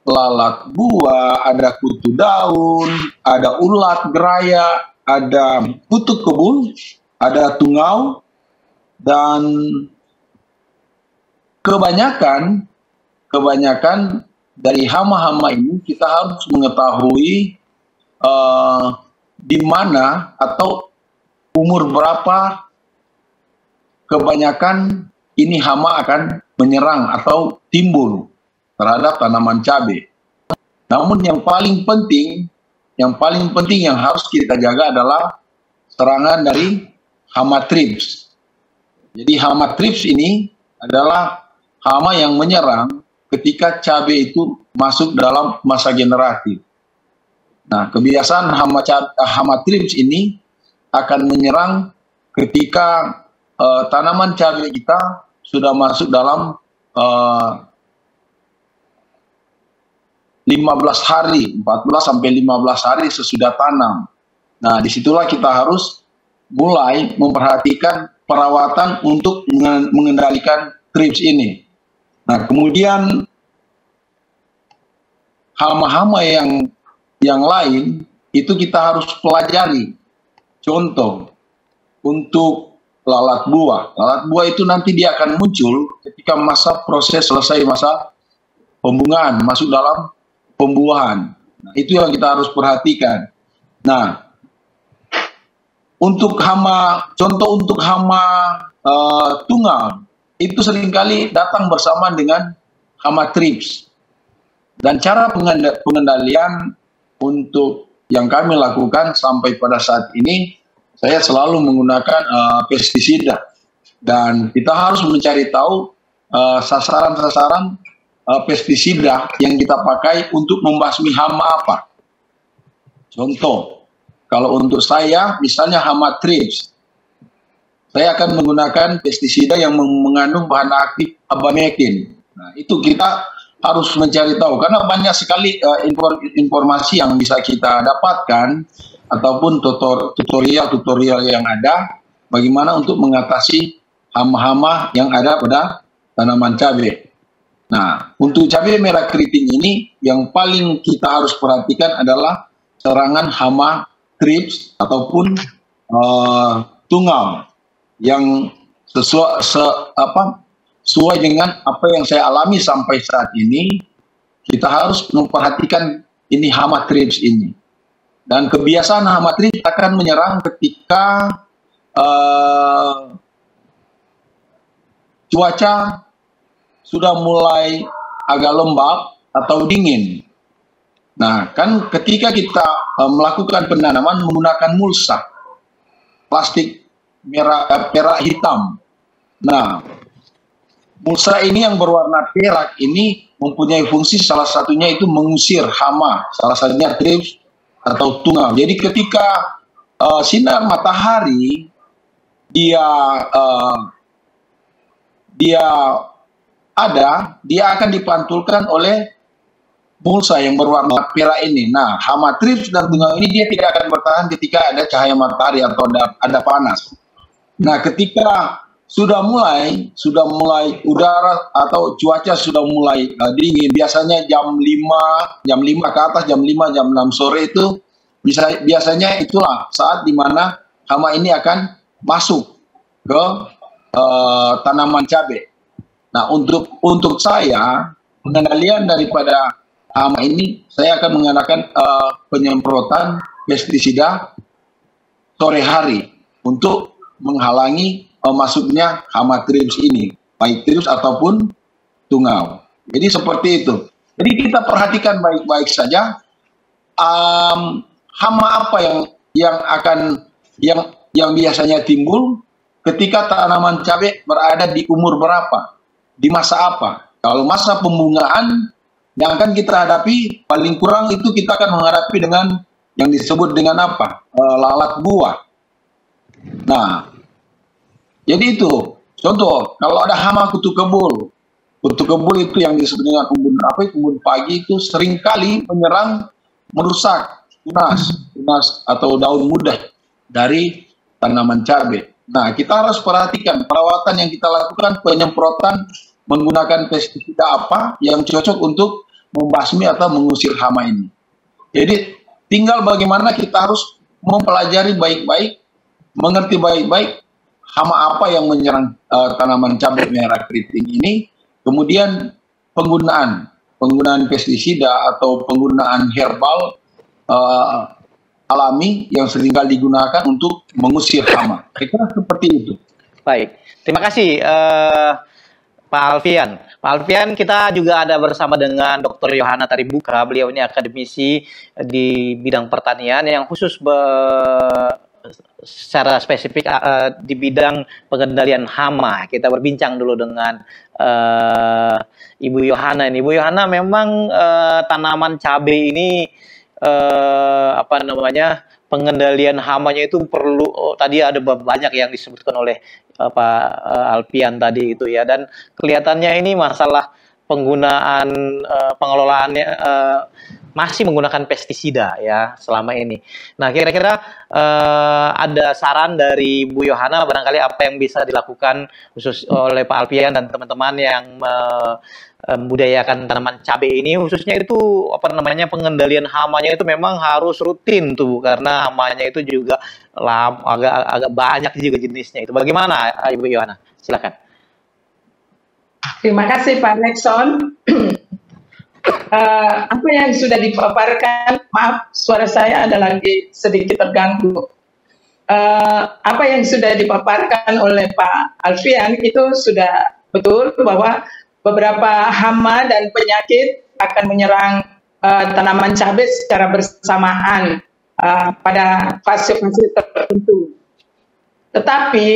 lalat buah, ada kutu daun, ada ulat geraya, ada kutu kebun, ada tungau, dan kebanyakan dari hama-hama ini kita harus mengetahui di mana atau umur berapa kebanyakan ini hama akan menyerang atau timbul terhadap tanaman cabai. Namun yang paling penting yang harus kita jaga adalah serangan dari hama thrips. Jadi hama thrips ini adalah hama yang menyerang ketika cabai itu masuk dalam masa generatif. Nah, kebiasaan hama thrips ini akan menyerang ketika tanaman cabai kita sudah masuk dalam 14 sampai 15 hari sesudah tanam. Nah, disitulah kita harus mulai memperhatikan perawatan untuk mengendalikan thrips ini. Nah, kemudian hama-hama yang lain itu kita harus pelajari. Contoh, untuk lalat buah. Lalat buah itu nanti dia akan muncul ketika selesai masa pembungaan, masuk dalam pembuahan. Nah, itu yang kita harus perhatikan. Nah, untuk hama tunggal, itu seringkali datang bersama dengan hama thrips. Dan cara pengendalian untuk yang kami lakukan sampai pada saat ini, saya selalu menggunakan pestisida. Dan kita harus mencari tahu sasaran-sasaran pestisida yang kita pakai untuk membasmi hama apa. Contoh, kalau untuk saya, misalnya hama thrips, saya akan menggunakan pestisida yang mengandung bahan aktif abamekin. Nah, itu kita harus mencari tahu karena banyak sekali informasi yang bisa kita dapatkan ataupun tutorial yang ada bagaimana untuk mengatasi hama-hama yang ada pada tanaman cabai. Nah, untuk cabai merah keriting ini yang paling kita harus perhatikan adalah serangan hama thrips ataupun tungau yang sesuai dengan apa yang saya alami sampai saat ini. Kita harus memperhatikan ini hama thrips ini. Dan kebiasaan hama thrips akan menyerang ketika cuaca sudah mulai agak lembab atau dingin. Nah, kan ketika kita melakukan penanaman menggunakan mulsa, plastik perak hitam. Nah, mulsa ini yang berwarna perak ini mempunyai fungsi salah satunya itu mengusir hama, salah satunya thrips atau tungau. Jadi ketika sinar matahari dia akan dipantulkan oleh mulsa yang berwarna perak ini. Nah, hama thrips dan tungau ini dia tidak akan bertahan ketika ada cahaya matahari atau ada panas. Nah, ketika sudah mulai udara atau cuaca sudah mulai dingin, biasanya jam 5 ke atas, jam 5, jam 6 sore itu biasanya itulah saat dimana hama ini akan masuk ke tanaman cabai. Nah, untuk saya pengendalian daripada hama ini, saya akan menggunakan penyemprotan pestisida sore hari untuk menghalangi masuknya hama thrips ini, baik thrips ataupun tungau. Jadi seperti itu. Jadi kita perhatikan baik-baik saja hama apa yang biasanya timbul ketika tanaman cabai berada di umur berapa, di masa apa. Kalau masa pembungaan yang akan kita hadapi paling kurang itu kita akan menghadapi dengan yang disebut dengan apa? Lalat buah. Nah, jadi itu contoh kalau ada hama kutu kebul itu yang disebut dengan embun pagi itu seringkali menyerang, merusak tunas atau daun muda dari tanaman cabai. Nah, kita harus perhatikan perawatan yang kita lakukan, penyemprotan menggunakan pestisida apa yang cocok untuk membasmi atau mengusir hama ini. Jadi tinggal bagaimana kita harus mempelajari baik-baik, mengerti baik-baik hama apa yang menyerang tanaman cabai merah keriting ini, kemudian penggunaan pestisida atau penggunaan herbal alami yang seringkali digunakan untuk mengusir hama. Kira-kira seperti itu. Baik, terima kasih Pak Alfian. Pak Alfian, kita juga ada bersama dengan Dr. Yohana Taribuka. Beliau ini akademisi di bidang pertanian yang khusus secara spesifik di bidang pengendalian hama. Kita berbincang dulu dengan Ibu Yohana ini. Ibu Yohana, memang tanaman cabai ini pengendalian hamanya itu perlu, tadi ada banyak yang disebutkan oleh Pak Alfian tadi itu ya, dan kelihatannya ini masalah penggunaan pengelolaannya masih menggunakan pestisida ya selama ini. Nah, kira-kira ada saran dari Bu Yohana barangkali apa yang bisa dilakukan khusus oleh Pak Alfian dan teman-teman yang membudidayakan tanaman cabai ini, khususnya itu pengendalian hamanya itu memang harus rutin tuh, karena hamanya itu juga agak banyak juga jenisnya itu. Bagaimana Ibu Yohana? Silakan. Terima kasih Pak Nexon. Apa yang sudah dipaparkan, maaf suara saya ada lagi sedikit terganggu. Apa yang sudah dipaparkan oleh Pak Alfian itu sudah betul bahwa beberapa hama dan penyakit akan menyerang tanaman cabai secara bersamaan pada fase-fase tertentu. Tetapi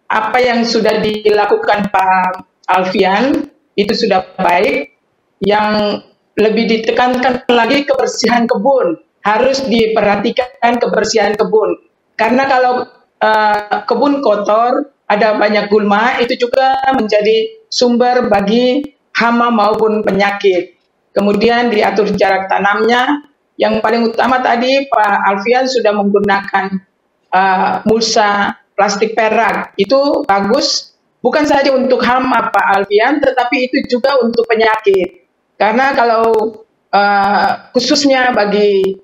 apa yang sudah dilakukan Pak Alfian itu sudah baik. Yang lebih ditekankan lagi kebersihan kebun, harus diperhatikan kebersihan kebun, karena kalau kebun kotor, ada banyak gulma, itu juga menjadi sumber bagi hama maupun penyakit. Kemudian diatur jarak tanamnya. Yang paling utama tadi Pak Alfian sudah menggunakan mulsa plastik perak. Itu bagus, bukan saja untuk hama Pak Alfian, tetapi itu juga untuk penyakit. Karena kalau khususnya bagi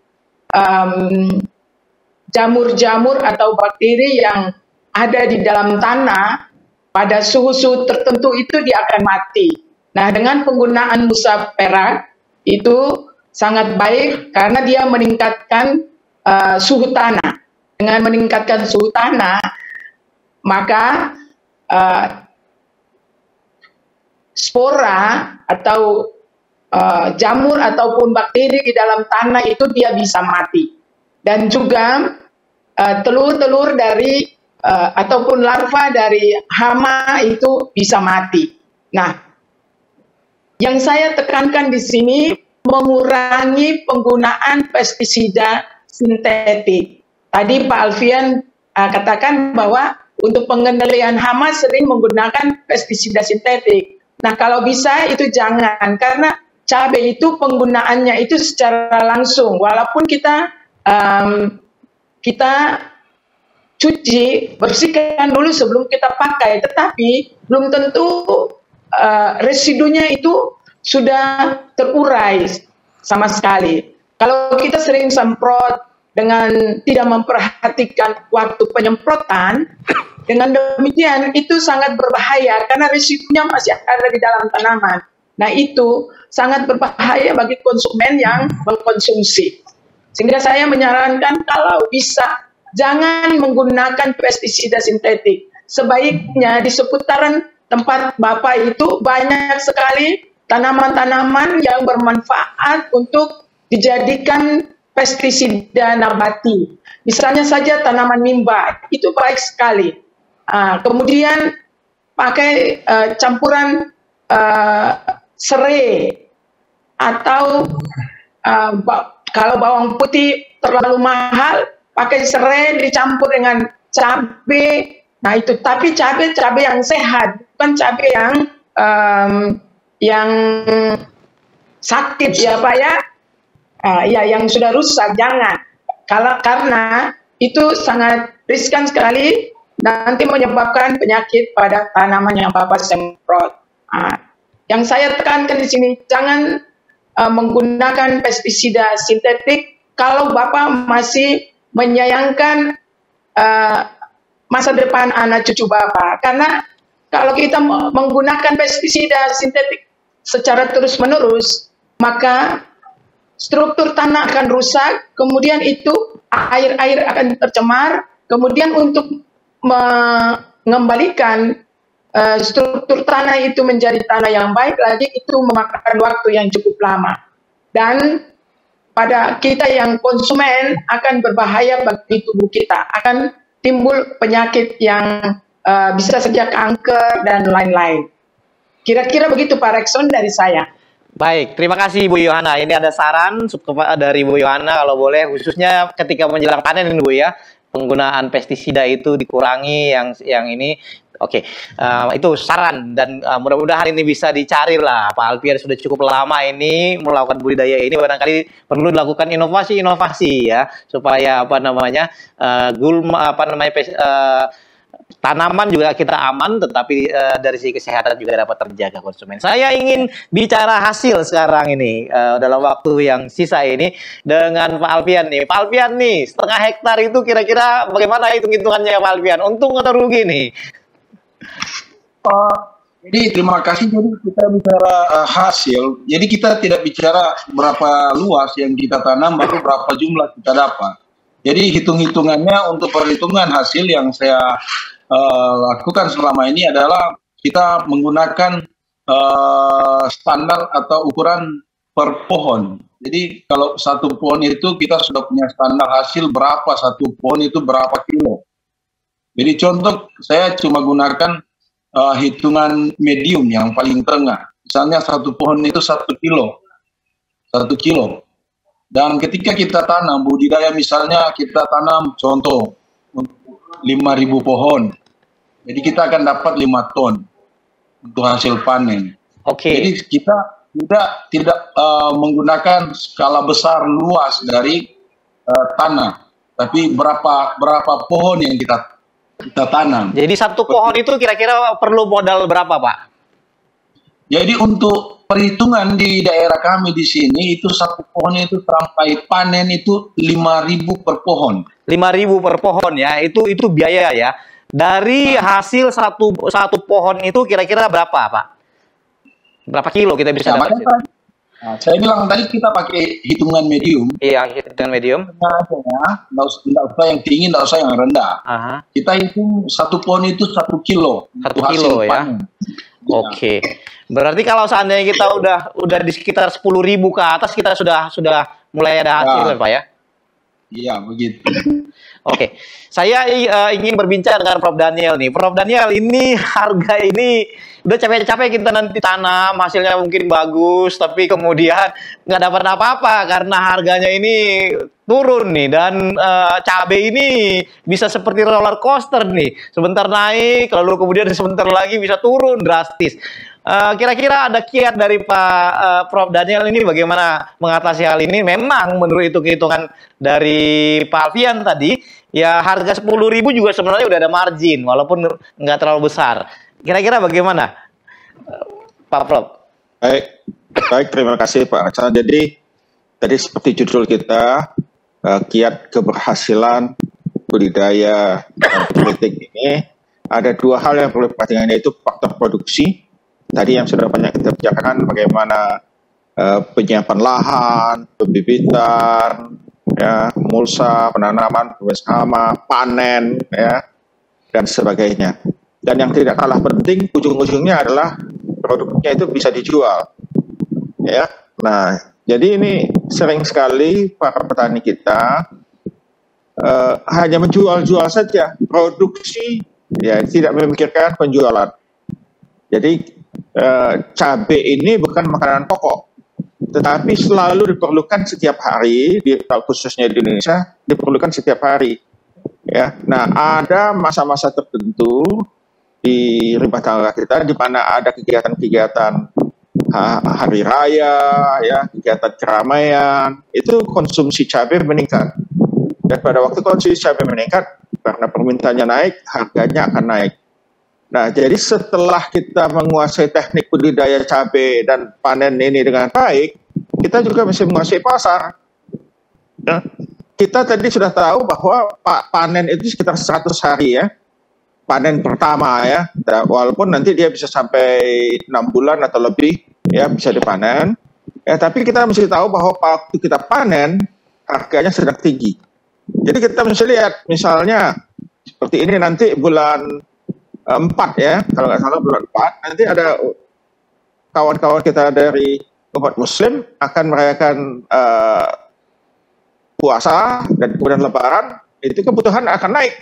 jamur-jamur atau bakteri yang ada di dalam tanah, pada suhu-suhu tertentu itu dia akan mati. Nah, dengan penggunaan mulsa perak itu sangat baik karena dia meningkatkan suhu tanah. Dengan meningkatkan suhu tanah, maka spora atau jamur ataupun bakteri di dalam tanah itu dia bisa mati. Dan juga telur-telur dari ataupun larva dari hama itu bisa mati. Nah, yang saya tekankan di sini mengurangi penggunaan pestisida sintetik. Tadi Pak Alfian katakan bahwa untuk pengendalian hama sering menggunakan pestisida sintetik. Nah, kalau bisa itu jangan, karena cabai itu penggunaannya itu secara langsung. Walaupun kita cuci, bersihkan dulu sebelum kita pakai, tetapi belum tentu residunya itu sudah terurai sama sekali. Kalau kita sering semprot dengan tidak memperhatikan waktu penyemprotan, dengan demikian itu sangat berbahaya karena residunya masih ada di dalam tanaman. Nah, itu sangat berbahaya bagi konsumen yang mengkonsumsi. Sehingga saya menyarankan kalau bisa jangan menggunakan pestisida sintetik. Sebaiknya di seputaran tempat Bapak itu banyak sekali tanaman-tanaman yang bermanfaat untuk dijadikan pestisida nabati. Misalnya saja tanaman mimba, itu baik sekali. Kemudian pakai campuran serai, atau kalau bawang putih terlalu mahal, pakai serai dicampur dengan cabai. Nah itu, tapi cabai yang sehat, bukan cabai yang sakit ya Pak ya. Ya yang sudah rusak jangan. Karena itu sangat riskan sekali, nanti menyebabkan penyakit pada tanaman yang Bapak semprot. Yang saya tekankan di sini, jangan menggunakan pestisida sintetik kalau Bapak masih menyayangkan masa depan anak cucu Bapak. Karena kalau kita menggunakan pestisida sintetik secara terus-menerus, maka struktur tanah akan rusak, kemudian itu air akan tercemar, kemudian untuk mengembalikan struktur tanah itu menjadi tanah yang baik lagi, itu memakan waktu yang cukup lama. Dan pada kita yang konsumen akan berbahaya bagi tubuh kita, akan timbul penyakit yang bisa saja kanker dan lain-lain. Kira-kira begitu Pak Rekson dari saya. Baik, terima kasih Bu Yohana. Ini ada saran dari Bu Yohana kalau boleh, khususnya ketika menjelang panen ini Bu ya, penggunaan pestisida itu dikurangi yang ini. Oke, itu saran dan mudah-mudahan ini bisa dicari lah. Pak Alfian sudah cukup lama ini melakukan budidaya ini, barangkali perlu dilakukan inovasi-inovasi ya supaya tanaman juga kita aman, tetapi dari segi kesehatan juga dapat terjaga konsumen. Saya ingin bicara hasil sekarang ini dalam waktu yang sisa ini dengan Pak Alfian nih. Pak Alfian nih, 1/2 hektar itu kira-kira bagaimana hitung-hitungannya Pak Alfian? Untung atau rugi nih? Jadi terima kasih. Jadi kita bicara hasil. Jadi kita tidak bicara berapa luas yang kita tanam, baru berapa jumlah kita dapat. Jadi hitung-hitungannya untuk perhitungan hasil yang saya lakukan selama ini adalah kita menggunakan standar atau ukuran per pohon. Jadi kalau satu pohon itu kita sudah punya standar hasil berapa satu pohon itu berapa kilo. Jadi contoh saya cuma gunakan hitungan medium yang paling tengah. Misalnya satu pohon itu 1 kilo. 1 kilo. Dan ketika kita tanam budidaya, misalnya kita tanam contoh 5.000 pohon. Jadi kita akan dapat 5 ton untuk hasil panen. Oke. Jadi kita tidak menggunakan skala besar luas dari tanah, tapi berapa pohon yang kita tanam. Jadi satu pohon itu kira-kira perlu modal berapa, Pak? Jadi untuk perhitungan di daerah kami di sini itu satu pohon itu sampai panen itu 5.000 per pohon. 5.000 per pohon ya, itu biaya ya. Dari hasil satu pohon itu kira-kira berapa, Pak? Berapa kilo kita bisa dapat? Nah, saya bilang tadi kita pakai hitungan medium. Iya, hitungan medium. Tidak usah yang tinggi, tidak usah yang rendah. Kita hitung satu pohon itu 1 kilo. 1 kilo ya. Oke. Berarti kalau seandainya kita udah di sekitar 10.000 ke atas, kita sudah mulai ada hasil, Pak ya? Iya, begitu. Oke, saya ingin berbincang dengan Prof. Daniel nih. Prof. Daniel, ini harga ini udah capek-capek kita nanti tanam, hasilnya mungkin bagus, tapi kemudian nggak dapat apa-apa karena harganya ini turun nih. Dan cabai ini bisa seperti roller coaster nih. Sebentar naik, lalu kemudian sebentar lagi bisa turun drastis. Kira-kira ada kiat dari Pak Prof. Daniel ini bagaimana mengatasi hal ini? Memang menurut hitung-hitungan dari Pak Alfian tadi, ya harga 10.000 juga sebenarnya udah ada margin, walaupun nggak terlalu besar. Kira-kira bagaimana, Pak Prof? Baik, terima kasih Pak Aksan. Jadi tadi seperti judul kita, kiat keberhasilan budidaya politik ini, ada dua hal yang perlu diperhatikan, yaitu faktor produksi. Tadi yang sudah banyak kita bicarakan, bagaimana penyiapan lahan, pembibitan, ya, mulsa, penanaman, hama, panen, ya, dan sebagainya. Dan yang tidak kalah penting, ujung-ujungnya adalah produknya itu bisa dijual, ya. Nah, jadi ini sering sekali para petani kita hanya menjual-jual saja, produksi, ya, tidak memikirkan penjualan. Jadi cabai ini bukan makanan pokok, tetapi selalu diperlukan setiap hari, khususnya di Indonesia diperlukan setiap hari. Ya, nah ada masa-masa tertentu di rumah tangga kita di mana ada kegiatan-kegiatan hari raya, ya, kegiatan keramaian, itu konsumsi cabai meningkat. Dan pada waktu konsumsi cabai meningkat, karena permintaannya naik, harganya akan naik. Nah, jadi setelah kita menguasai teknik budidaya cabai dan panen ini dengan baik, kita juga mesti menguasai pasar. Nah, kita tadi sudah tahu bahwa panen itu sekitar 100 hari ya, panen pertama ya, walaupun nanti dia bisa sampai 6 bulan atau lebih ya bisa dipanen. Ya, tapi kita mesti tahu bahwa waktu kita panen harganya sedang tinggi. Jadi kita mesti lihat, misalnya seperti ini nanti bulan 4 ya, kalau nggak salah bulan 4, nanti ada kawan-kawan kita dari umat muslim akan merayakan puasa dan kemudian lebaran, itu kebutuhan akan naik.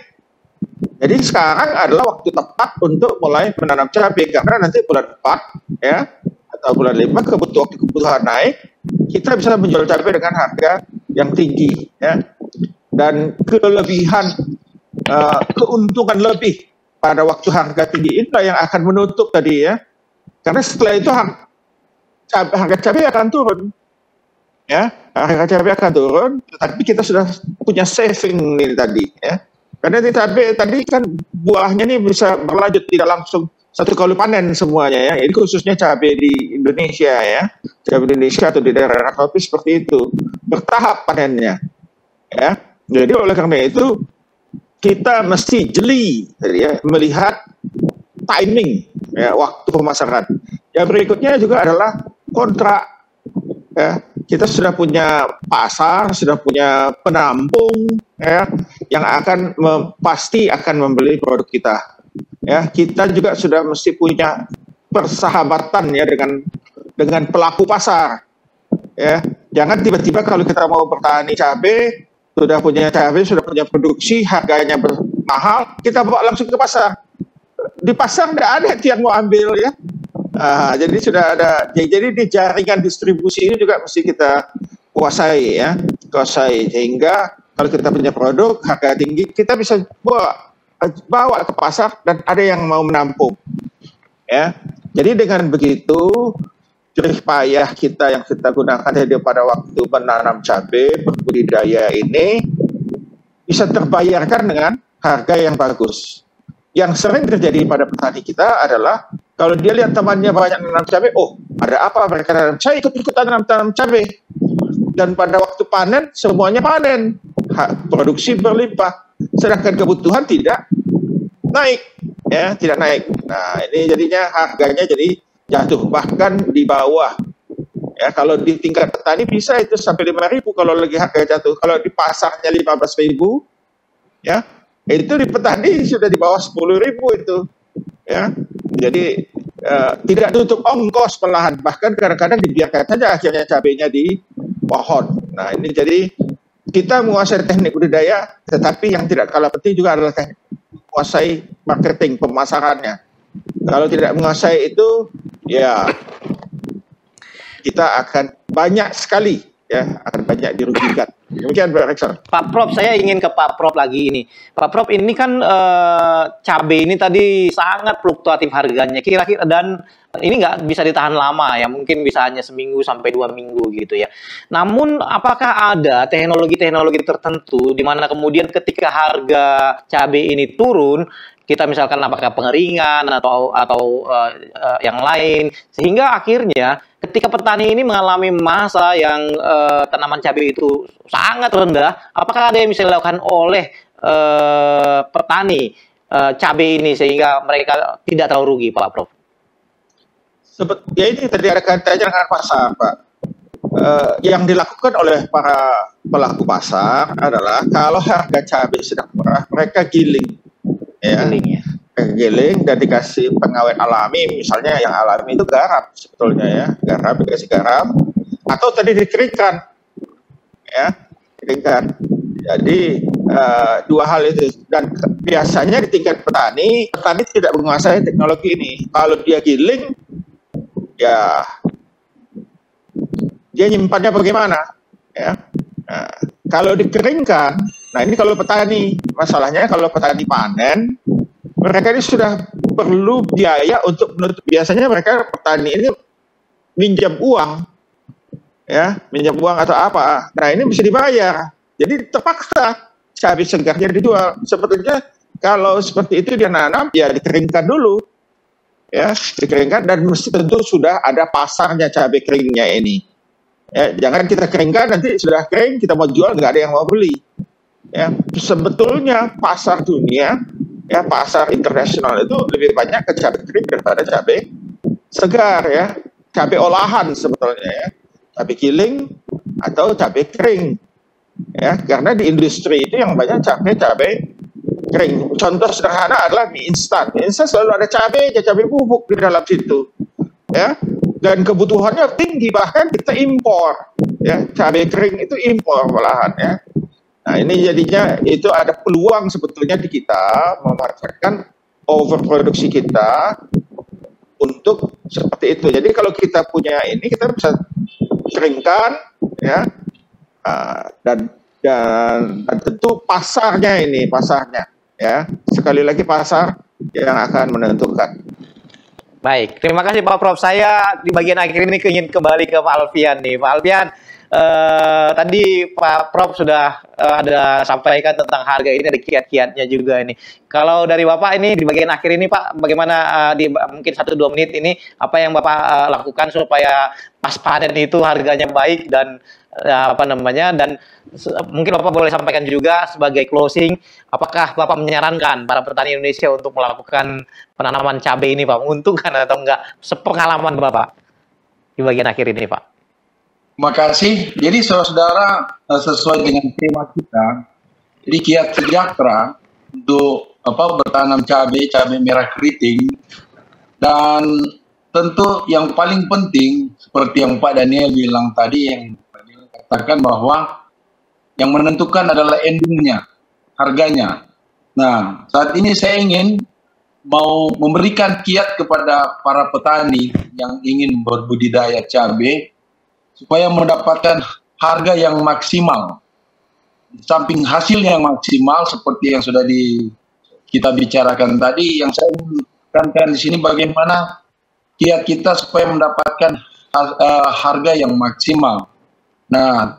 Jadi sekarang adalah waktu tepat untuk mulai menanam cabai, karena nanti bulan 4 ya, atau bulan 5 kebutuhan naik, kita bisa menjual cabai dengan harga yang tinggi ya. Dan kelebihan keuntungan lebih pada waktu harga tinggi inilah yang akan menutup tadi ya, karena setelah itu harga cabai akan turun, ya, harga cabai akan turun, tapi kita sudah punya saving ini tadi ya, karena ini cabai tadi kan buahnya ini bisa berlanjut, tidak langsung satu kali panen semuanya ya, ini khususnya cabai di Indonesia ya, cabai Indonesia atau di daerah tropis seperti itu, bertahap panennya ya, jadi oleh karena itu kita mesti jeli ya, melihat timing ya, waktu pemasaran. Yang berikutnya juga adalah kontrak ya. Kita sudah punya pasar, sudah punya penampung ya, yang akan pasti akan membeli produk kita ya. Kita juga sudah mesti punya persahabatan ya dengan pelaku pasar ya. Jangan tiba-tiba kalau kita mau bertani cabai, sudah punya cabai, sudah punya produksi, harganya mahal, kita bawa langsung ke pasar. Di pasar tidak ada yang mau ambil ya. Jadi sudah ada. Jadi di jaringan distribusi ini juga mesti kita kuasai ya, sehingga kalau kita punya produk harga tinggi, kita bisa bawa ke pasar dan ada yang mau menampung. Ya. Jadi dengan begitu, jerih payah kita yang kita gunakan pada waktu menanam cabai, berbudidaya ini bisa terbayarkan dengan harga yang bagus. Yang sering terjadi pada petani kita adalah kalau dia lihat temannya banyak menanam cabai, oh ada apa mereka nanam, saya ikut-ikut tanam cabai. Dan pada waktu panen semuanya panen, produksi berlimpah, sedangkan kebutuhan tidak naik, ya tidak naik. Nah ini jadinya harganya jadi jatuh, bahkan di bawah. Ya, kalau di tingkat petani bisa itu sampai 5.000 kalau lagi harga jatuh. Kalau di pasarnya 15.000, ya itu di petani sudah di bawah 10.000 itu. Ya, jadi tidak tutup ongkos malahan, bahkan kadang-kadang dibiarkan saja akhirnya cabainya di pohon. Nah ini jadi kita menguasai teknik budidaya, tetapi yang tidak kalah penting juga adalah teknik menguasai marketing, pemasarannya. Kalau tidak menguasai itu, ya kita akan banyak sekali, ya akan banyak dirugikan. Demikian Pak Rektor. Pak Prof, saya ingin ke Pak Prof lagi ini. Pak Prof, ini kan cabai ini tadi sangat fluktuatif harganya. Kira-kira dan ini nggak bisa ditahan lama ya, mungkin bisa hanya seminggu sampai 2 minggu gitu ya. Namun apakah ada teknologi-teknologi tertentu di mana kemudian ketika harga cabai ini turun, kita misalkan apakah pengeringan atau yang lain, sehingga akhirnya ketika petani ini mengalami masa yang tanaman cabai itu sangat rendah, apakah ada yang bisa dilakukan oleh petani cabai ini sehingga mereka tidak terlalu rugi, Pak Prof? Ya ini tadi ada kaitannya dengan pasar, Pak. Yang dilakukan oleh para pelaku pasar adalah kalau harga cabai sedang murah, mereka giling, ya, giling dan dikasih pengawet alami, misalnya yang alami itu garam sebetulnya ya, garam dikasih garam, atau tadi dikeringkan, ya, dikeringkan. Jadi dua hal itu, dan biasanya di tingkat petani tidak menguasai teknologi ini. Kalau dia giling, ya dia nyimpannya bagaimana, ya. Nah, kalau dikeringkan, nah ini kalau petani, masalahnya kalau petani panen, mereka ini sudah perlu biaya untuk menutup. Biasanya mereka petani ini minjam uang, ya, minjam uang atau apa. Nah ini bisa dibayar, jadi terpaksa cabai segarnya dijual. Sebetulnya kalau seperti itu dia nanam, ya dikeringkan dulu, ya, dikeringkan, dan mesti tentu sudah ada pasarnya cabai keringnya ini. Ya, jangan kita keringkan nanti sudah kering kita mau jual nggak ada yang mau beli. Ya, sebetulnya pasar dunia, ya pasar internasional itu lebih banyak ke cabai kering daripada cabai segar, ya, cabai olahan sebetulnya, ya, cabai giling atau cabai kering, ya, karena di industri itu yang banyak cabai kering. Contoh sederhana adalah mie instan. Mie instan selalu ada cabai bubuk di dalam situ, ya. Dan kebutuhannya tinggi, bahkan kita impor, ya, cabai kering itu impor malahan, ya. Nah ini jadinya itu ada peluang sebetulnya di kita memanfaatkan overproduksi kita untuk seperti itu. Jadi kalau kita punya ini, kita bisa keringkan, ya, dan tentu pasarnya, ya, sekali lagi pasar yang akan menentukan. Baik, terima kasih Pak Prof. Saya di bagian akhir ini ingin kembali ke Pak Alfian nih. Pak Alfian, tadi Pak Prof sudah ada sampaikan tentang harga ini, ada kiat-kiatnya juga ini. Kalau dari Bapak ini di bagian akhir ini Pak, bagaimana di mungkin 1-2 menit ini apa yang Bapak lakukan supaya pas panen itu harganya baik dan dan mungkin Bapak boleh sampaikan juga sebagai closing, apakah Bapak menyarankan para petani Indonesia untuk melakukan penanaman cabai ini Pak, menguntungkan atau enggak, sepengalaman Bapak di bagian akhir ini Pak? Terima kasih. Jadi saudara, sesuai dengan tema kita, jadi kiat sejahtera untuk bertanam cabai merah keriting, dan tentu yang paling penting seperti yang Pak Daniel bilang tadi, yang katakan bahwa yang menentukan adalah endingnya, harganya. Nah, saat ini saya ingin mau memberikan kiat kepada para petani yang ingin berbudidaya cabai supaya mendapatkan harga yang maksimal. Di samping hasil yang maksimal seperti yang sudah kita bicarakan tadi, yang saya ingin tekankan di sini bagaimana kiat kita supaya mendapatkan harga yang maksimal. Nah,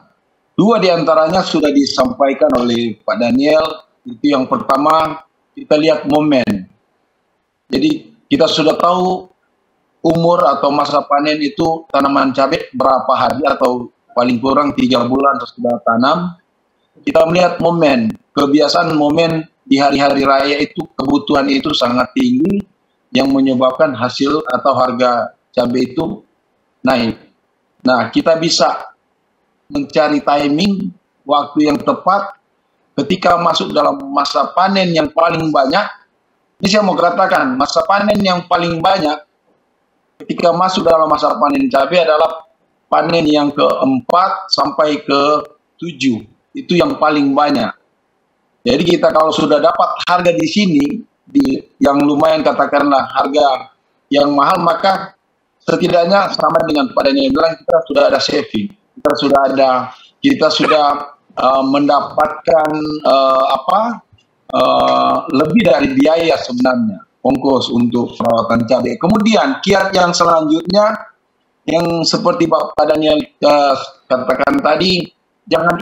2 diantaranya sudah disampaikan oleh Pak Daniel. Itu yang pertama, kita lihat momen. Jadi kita sudah tahu umur atau masa panen itu tanaman cabai berapa hari atau paling kurang 3 bulan sudah tanam. Kita melihat momen, kebiasaan momen di hari-hari raya itu kebutuhan itu sangat tinggi yang menyebabkan hasil atau harga cabai itu naik. Nah, kita bisa mencari timing, waktu yang tepat ketika masuk dalam masa panen yang paling banyak. Ini saya mau katakan, masa panen yang paling banyak ketika masuk dalam masa panen cabai adalah panen yang ke-4 sampai ke-7. itu yang paling banyak. Jadi kita kalau sudah dapat harga di sini, yang lumayan katakanlah harga yang mahal, maka setidaknya sama dengan Pak Daniel bilang, kita sudah ada saving, kita sudah mendapatkan lebih dari biaya sebenarnya ongkos untuk perawatan cabai. Kemudian kiat yang selanjutnya yang seperti Pak Daniel katakan tadi, jangan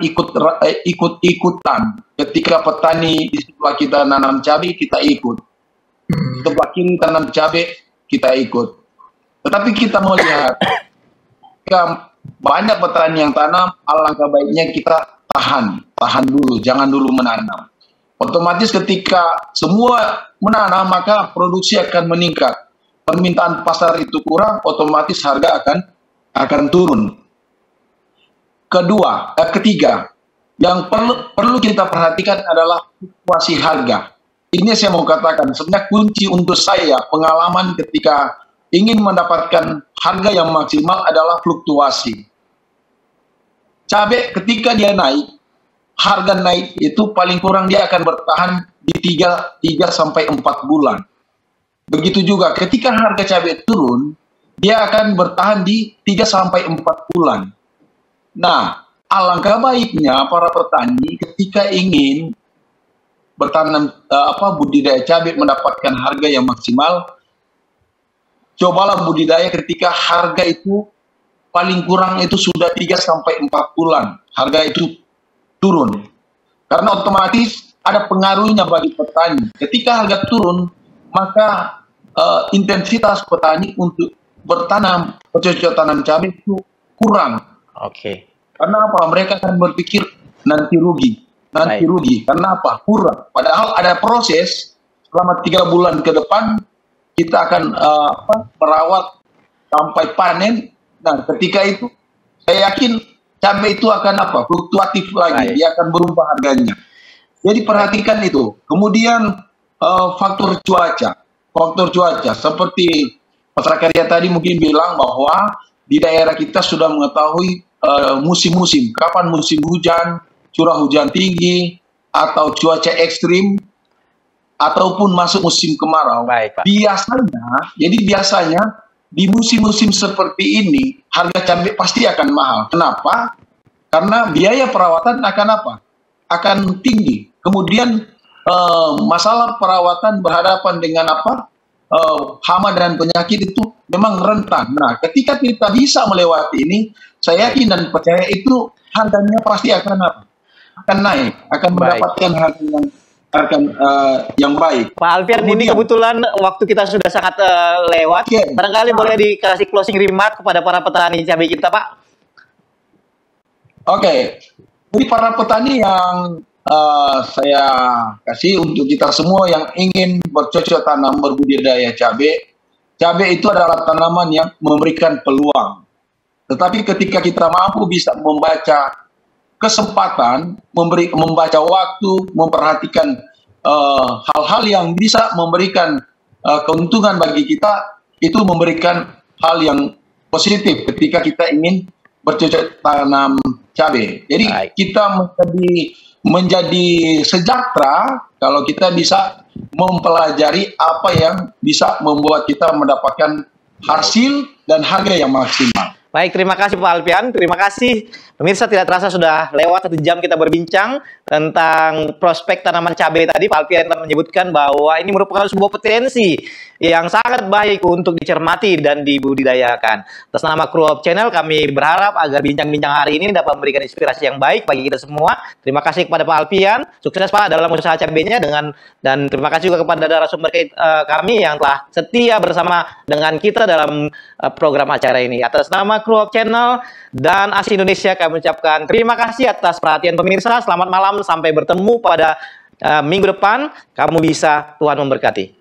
ikut-ikutan. Ketika petani di sebelah kita nanam cabai, kita ikut. Sebelah kiri tanam cabai, kita ikut. Tetapi kita mau lihat, banyak petani yang tanam, alangkah baiknya kita tahan dulu, jangan dulu menanam. Otomatis ketika semua menanam, maka produksi akan meningkat. Permintaan pasar itu kurang, otomatis harga akan turun. Ketiga, yang perlu kita perhatikan adalah fluktuasi harga. Ini saya mau katakan, sebenarnya kunci untuk saya, pengalaman ketika ingin mendapatkan harga yang maksimal adalah fluktuasi. Cabai ketika dia naik, harga naik itu paling kurang dia akan bertahan di 3 sampai 4 bulan. Begitu juga ketika harga cabai turun, dia akan bertahan di 3 sampai 4 bulan. Nah, alangkah baiknya para petani ketika ingin bertanam budidaya cabai mendapatkan harga yang maksimal, cobalah budidaya ketika harga itu paling kurang itu sudah 3 sampai 4 bulan. Harga itu turun. Karena otomatis ada pengaruhnya bagi petani. Ketika harga turun, maka intensitas petani untuk bercocok tanam cabai itu kurang. Oke. Karena apa? Mereka akan berpikir nanti rugi. Karena apa? Kurang. Padahal ada proses selama 3 bulan ke depan kita akan merawat sampai panen. Nah, ketika itu saya yakin cabai itu akan fluktuatif lagi. Dia akan berubah harganya. Jadi perhatikan itu. Kemudian faktor cuaca. Seperti Pak Sakarya tadi mungkin bilang bahwa di daerah kita sudah mengetahui musim-musim, kapan musim hujan, curah hujan tinggi, atau cuaca ekstrim, ataupun masuk musim kemarau. Baik, Pak. Biasanya di musim-musim seperti ini harga cabai pasti akan mahal. Kenapa? Karena biaya perawatan akan tinggi. Kemudian masalah perawatan berhadapan dengan hama dan penyakit itu memang rentan. Nah, ketika kita bisa melewati ini, saya yakin dan percaya itu harganya pasti akan naik, akan mendapatkan harga yang baik. Pak Alfian, ini kebetulan waktu kita sudah sangat lewat. Barangkali boleh dikasih closing remark kepada para petani cabai kita, Pak? Oke. Jadi para petani yang saya kasih untuk kita semua yang ingin bercocok tanam berbudidaya cabai itu adalah tanaman yang memberikan peluang. Tetapi ketika kita mampu bisa membaca kesempatan, membaca waktu, memperhatikan hal-hal yang bisa memberikan keuntungan bagi kita, itu memberikan hal yang positif ketika kita ingin bercocok tanam cabai. Jadi kita menjadi sejahtera kalau kita bisa mempelajari apa yang bisa membuat kita mendapatkan hasil dan harga yang maksimal. Baik, terima kasih Pak Alfian. Terima kasih. Pemirsa, tidak terasa sudah lewat 1 jam kita berbincang tentang prospek tanaman cabai tadi. Pak Alfian telah menyebutkan bahwa ini merupakan sebuah potensi yang sangat baik untuk dicermati dan dibudidayakan. Atas nama kru Hope Channel, kami berharap agar bincang-bincang hari ini dapat memberikan inspirasi yang baik bagi kita semua. Terima kasih kepada Pak Alfian. Sukses Pak dalam usaha cabainya dan terima kasih juga kepada narasumber kami yang telah setia bersama dengan kita dalam program acara ini. Atas nama kru Hope Channel dan ASI Indonesia, kami ucapkan terima kasih atas perhatian pemirsa. Selamat malam, sampai bertemu pada minggu depan. Kamu bisa, Tuhan memberkati.